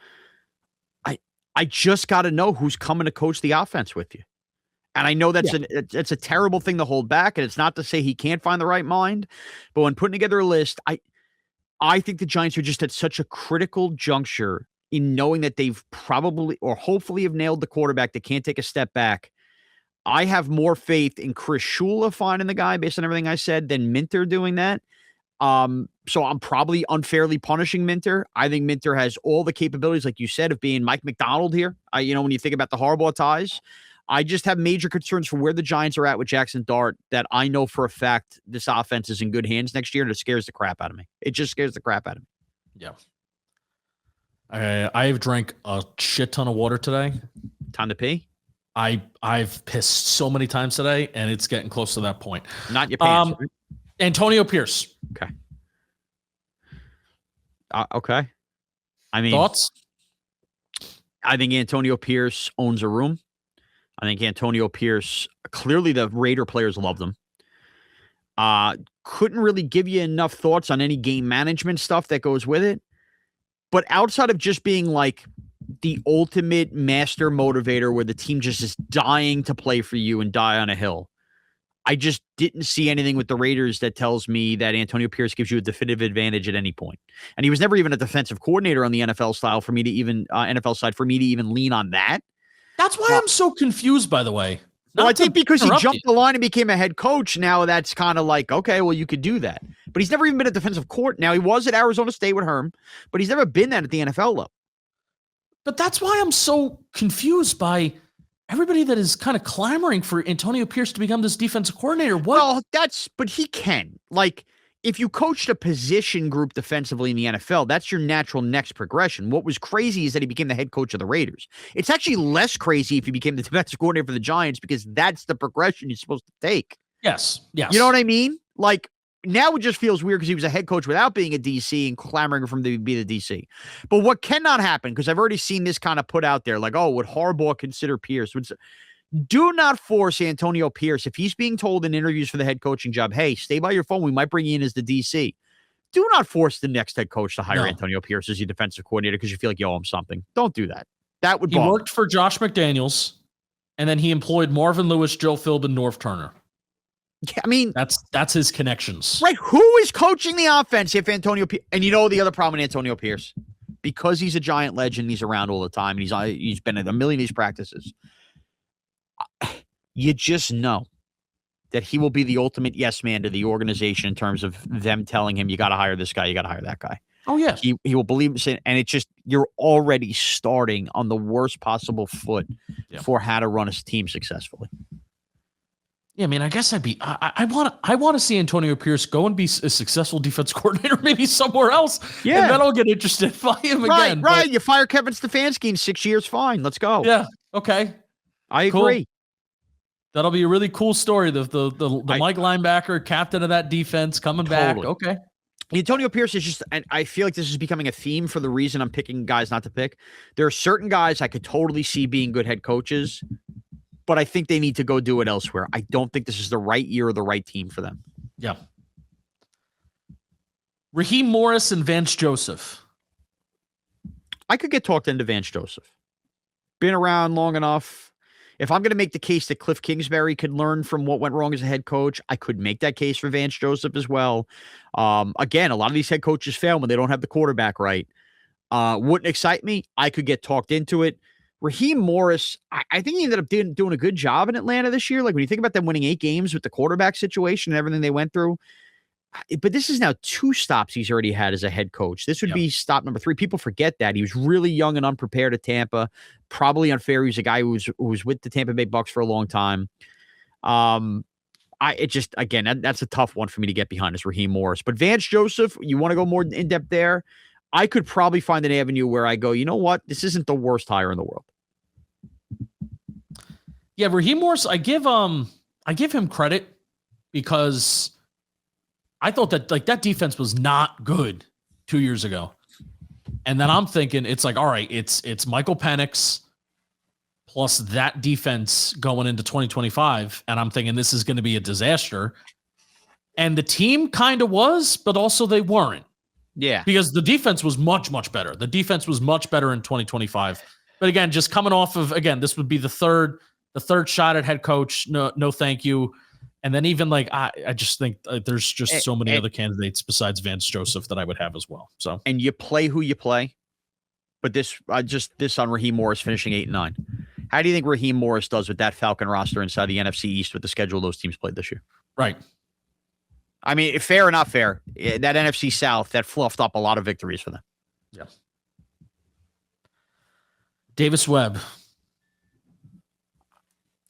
I just got to know who's coming to coach the offense with you. And I know it's a terrible thing to hold back, and it's not to say he can't find the right mind, but when putting together a list, I think the Giants are just at such a critical juncture in knowing that they've probably or hopefully have nailed the quarterback that can't take a step back. I have more faith in Chris Shula finding the guy based on everything I said than Minter doing that. So I'm probably unfairly punishing Minter. I think Minter has all the capabilities, like you said, of being Mike McDonald here. When you think about the Harbaugh ties, I just have major concerns for where the Giants are at with Jackson Dart that I know for a fact this offense is in good hands next year, and it scares the crap out of me. It just scares the crap out of me. Yeah. I've drank a shit ton of water today. Time to pee? I've pissed so many times today, and it's getting close to that point. Not your pants, right? Antonio Pierce. Okay. Okay. I mean, Thoughts? I think Antonio Pierce owns a room. I think Antonio Pierce, clearly the Raider players loved him. Couldn't really give you enough thoughts on any game management stuff that goes with it. But outside of just being like the ultimate master motivator where the team just is dying to play for you and die on a hill, I just didn't see anything with the Raiders that tells me that Antonio Pierce gives you a definitive advantage at any point. And he was never even a defensive coordinator on the NFL style for me to even NFL side for me to even lean on that. That's why I'm so confused, by the way. Well, I think because he jumped the line and became a head coach, now that's kind of like, okay, well, you could do that. But he's never even been a defensive court. Now, he was at Arizona State with Herm, but he's never been that at the NFL level. But that's why I'm so confused by everybody that is kind of clamoring for Antonio Pierce to become this defensive coordinator. Well, but he can. Like, if you coached a position group defensively in the NFL, that's your natural next progression. What was crazy is that he became the head coach of the Raiders. It's actually less crazy if he became the defensive coordinator for the Giants because that's the progression you're supposed to take. Yes. You know what I mean? Like, now it just feels weird because he was a head coach without being a DC and clamoring for him to be the DC. But what cannot happen, because I've already seen this kind of put out there, like, oh, would Harbaugh consider Pierce? Do not force Antonio Pierce. If he's being told in interviews for the head coaching job, hey, stay by your phone, we might bring you in as the DC. Do not force the next head coach to hire Antonio Pierce as your defensive coordinator because you feel like you owe him something. Don't do that. That would bother. He worked for Josh McDaniels, and then he employed Marvin Lewis, Joe Philbin, and Norv Turner. Yeah, I mean, that's his connections. Right. Who is coaching the offense if Antonio Pierce? And you know the other problem with Antonio Pierce? Because he's a Giant legend, he's around all the time, and he's been at a million of these practices. You just know that he will be the ultimate yes man to the organization in terms of them telling him, you got to hire this guy, you got to hire that guy. Oh, yeah. He will believe it. And it's just, you're already starting on the worst possible foot for how to run a team successfully. Yeah, I mean, I guess I want to see Antonio Pierce go and be a successful defense coordinator, maybe somewhere else. Yeah. And then I'll get interested by him again. Right. You fire Kevin Stefanski in 6 years, fine. Let's go. Yeah. Okay. I agree. That'll be a really cool story. The Mike linebacker, captain of that defense, coming back. Okay. Antonio Pierce is just, and I feel like this is becoming a theme for the reason I'm picking guys not to pick. There are certain guys I could totally see being good head coaches, but I think they need to go do it elsewhere. I don't think this is the right year or the right team for them. Yeah. Raheem Morris and Vance Joseph. I could get talked into Vance Joseph. Been around long enough. If I'm going to make the case that Kliff Kingsbury could learn from what went wrong as a head coach, I could make that case for Vance Joseph as well. Again, a lot of these head coaches fail when they don't have the quarterback right. Wouldn't excite me. I could get talked into it. Raheem Morris, I think he ended up doing a good job in Atlanta this year. Like when you think about them winning 8 games with the quarterback situation and everything they went through. But this is now 2 stops he's already had as a head coach. This would be stop number 3. People forget that. He was really young and unprepared at Tampa. Probably unfair. He's a guy who was with the Tampa Bay Bucks for a long time. That's a tough one for me to get behind is Raheem Morris. But Vance Joseph, you want to go more in depth there? I could probably find an avenue where I go, you know what? This isn't the worst hire in the world. Yeah, Raheem Morris, I give him credit because I thought that that defense was not good 2 years ago. And then I'm thinking it's like, all right, it's Michael Penix plus that defense going into 2025. And I'm thinking this is going to be a disaster. And the team kind of was, but also they weren't. Yeah. Because the defense was much, much better. The defense was much better in 2025. But again, just coming off of, this would be the third shot at head coach. No, thank you. And then even I just think there's just so many other candidates besides Vance Joseph that I would have as well. So, and you play who you play. But this on Raheem Morris finishing 8-9. How do you think Raheem Morris does with that Falcon roster inside the NFC East with the schedule those teams played this year? Right. I mean, fair or not fair, that NFC South, that fluffed up a lot of victories for them. Yeah. Davis Webb.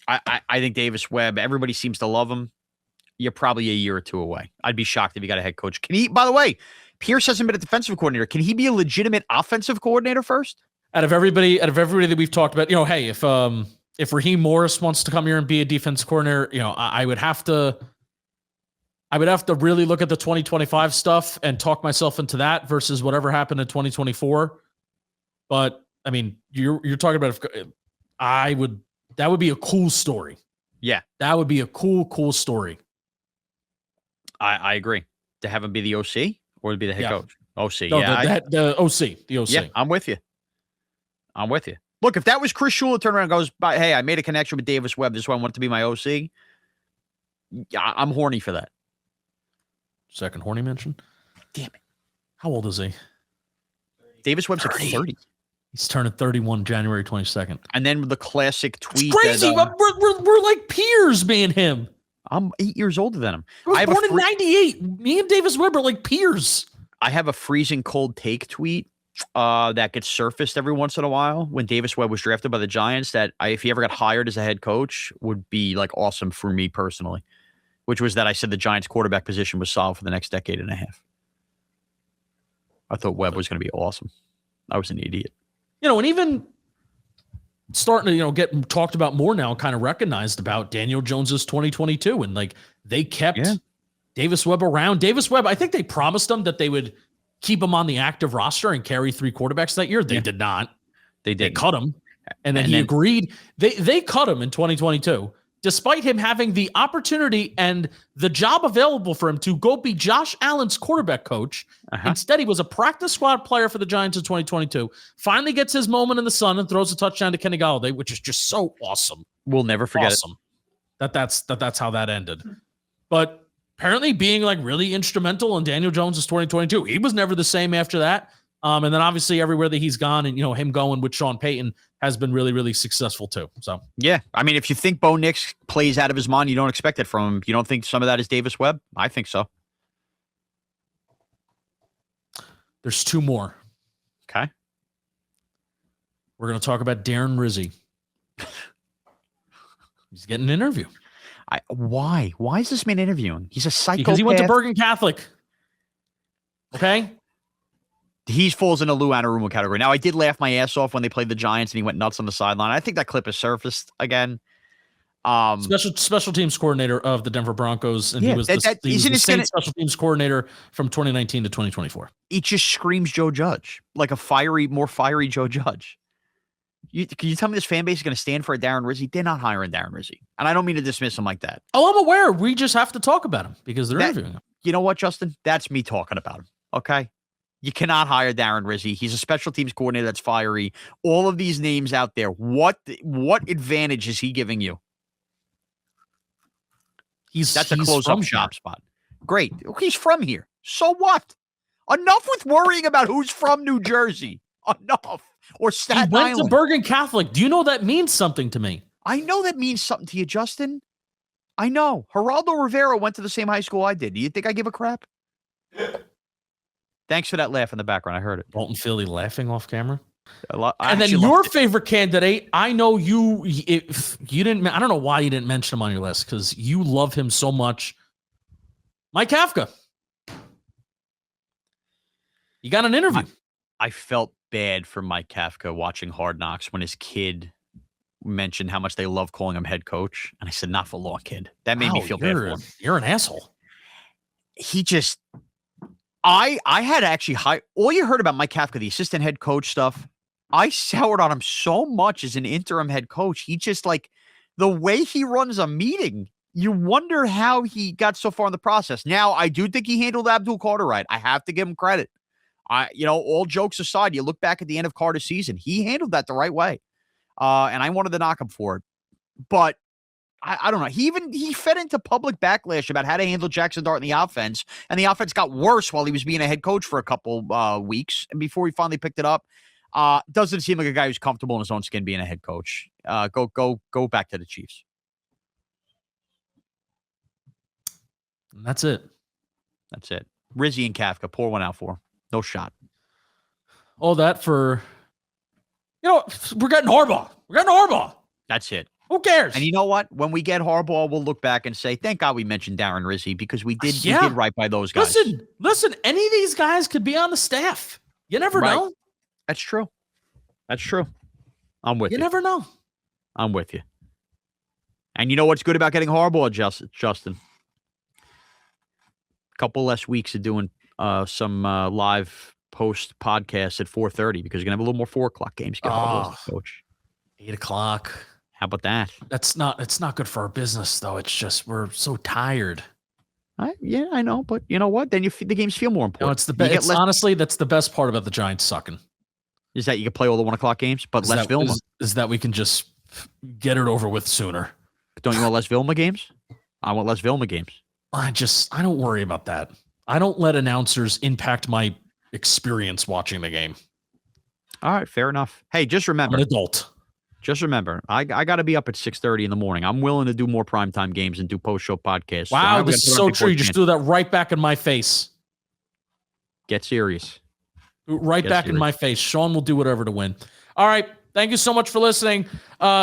I think Davis Webb, everybody seems to love him. You're probably a year or two away. I'd be shocked if he got a head coach. Can he, by the way, Pierce hasn't been a defensive coordinator. Can he be a legitimate offensive coordinator first? Out of everybody that we've talked about, hey, if Raheem Morris wants to come here and be a defensive coordinator, I would have to really look at the 2025 stuff and talk myself into that versus whatever happened in 2024. But I mean, you're talking about that would be a cool story. Yeah, that would be a cool story. I agree. To have him be the OC or to be the head coach? OC. No, the OC. The OC. Yeah, I'm with you. Look, if that was Chris Shula turn around and goes, hey, I made a connection with Davis Webb. This is why I want it to be my OC. I'm horny for that. Second horny mention? Damn it. How old is he? Davis Webb's like 30. He's turning 31 January 22nd. And then the classic tweet. It's crazy. We're like peers, me and him. I'm 8 years older than him. I was born in 98. Me and Davis Webb are like peers. I have a freezing cold take tweet that gets surfaced every once in a while when Davis Webb was drafted by the Giants that if he ever got hired as a head coach would be like awesome for me personally, which was that I said the Giants quarterback position was solved for the next decade and a half. I thought Webb was going to be awesome. I was an idiot. And even starting to, get talked about more now, kind of recognized about Daniel Jones's 2022. And like they kept Davis Webb around. Davis Webb, I think they promised him that they would keep him on the active roster and carry 3 quarterbacks that year. They did not. They cut him. And then he agreed. They cut him in 2022, despite him having the opportunity and the job available for him to go be Josh Allen's quarterback coach. Instead, he was a practice squad player for the Giants in 2022. Finally gets his moment in the sun and throws a touchdown to Kenny Golladay, which is just so awesome. We'll never forget it. That's how that ended. But apparently being like really instrumental in Daniel Jones's 2022. He was never the same after that. And then obviously everywhere that he's gone and, him going with Sean Payton has been really, really successful too. So, yeah. I mean, if you think Bo Nix plays out of his mind, you don't expect it from him. You don't think some of that is Davis Webb? I think so. There's 2 more. Okay. We're going to talk about Darren Rizzi. He's getting an interview. Why? Why is this man interviewing? He's a psychopath. Because he went to Bergen Catholic. Okay? He falls in the Lou Anarumo category. Now, I did laugh my ass off when they played the Giants and he went nuts on the sideline. I think that clip has surfaced again. Special teams coordinator of the Denver Broncos, and he was the same special teams coordinator from 2019 to 2024. It just screams Joe Judge, like more fiery Joe Judge. Can you tell me this fan base is going to stand for a Darren Rizzi? They're not hiring Darren Rizzi. And I don't mean to dismiss him like that. Oh, I'm aware. We just have to talk about him because they're interviewing him. You know what, Justin? That's me talking about him. Okay? You cannot hire Darren Rizzi. He's a special teams coordinator that's fiery. All of these names out there. What advantage is he giving you? That's a close-up shop spot. Great. He's from here. So what? Enough with worrying about who's from New Jersey. Enough. Or Staten Island. He went to Bergen Catholic. Do you know that means something to me? I know that means something to you, Justin. I know. Geraldo Rivera went to the same high school I did. Do you think I give a crap? Thanks for that laugh in the background. I heard it. Bolton Philly laughing off camera. And then your favorite candidate, I know if you didn't, I don't know why you didn't mention him on your list because you love him so much. Mike Kafka. You got an interview. I felt bad for Mike Kafka watching Hard Knocks when his kid mentioned how much they love calling him head coach. And I said, not for long, kid. That made me feel bad for him. You're an asshole. He just, I had actually all you heard about Mike Kafka, the assistant head coach stuff, I soured on him so much as an interim head coach. He just the way he runs a meeting, you wonder how he got so far in the process. Now, I do think he handled Abdul Carter right. I have to give him credit. All jokes aside, you look back at the end of Carter's season, he handled that the right way. And I wanted to knock him for it. But I don't know. He fed into public backlash about how to handle Jackson Dart in the offense. And the offense got worse while he was being a head coach for a couple weeks and before he finally picked it up. Doesn't seem like a guy who's comfortable in his own skin being a head coach. Go back to the Chiefs. And that's it. That's it. Rizzi and Kafka, pour one out for him. No shot. All that for, we're getting Harbaugh. That's it. Who cares? And you know what? When we get Harbaugh, we'll look back and say, thank God we mentioned Darren Rizzi because we did right by those guys. Listen, any of these guys could be on the staff. You never know. That's true. I'm with you. You never know. I'm with you. And you know what's good about getting Harbaugh, Justin? A couple less weeks of doing some live post podcasts at 4:30 because you're gonna have a little more 4 o'clock games. Coach. 8 o'clock. How about that? It's not good for our business though. It's just we're so tired. Yeah, I know, but you know what? Then the games feel more important. No, it's the best. Honestly, that's the best part about the Giants sucking. Is that you can play all the 1 o'clock games, but less Vilma. Is that we can just get it over with sooner. Don't you want less Vilma games? I want less Vilma games. I don't worry about that. I don't let announcers impact my experience watching the game. All right, fair enough. Hey, just remember. I'm an adult. Just remember, I got to be up at 6:30 in the morning. I'm willing to do more primetime games and do post-show podcasts. Wow, this is so true. You just threw that right back in my face. Get serious. Right back in my face. Shaun will do whatever to win. All right. Thank you so much for listening.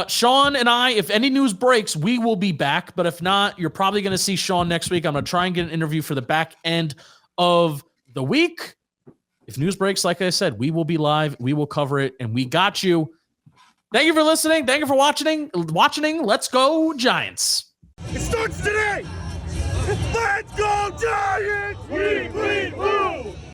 Shaun and I, if any news breaks, we will be back. But if not, you're probably going to see Shaun next week. I'm going to try and get an interview for the back end of the week. If news breaks, like I said, we will be live. We will cover it, and we got you. Thank you for listening. Thank you for watching. Let's go, Giants. It starts today. Let's go, Giants!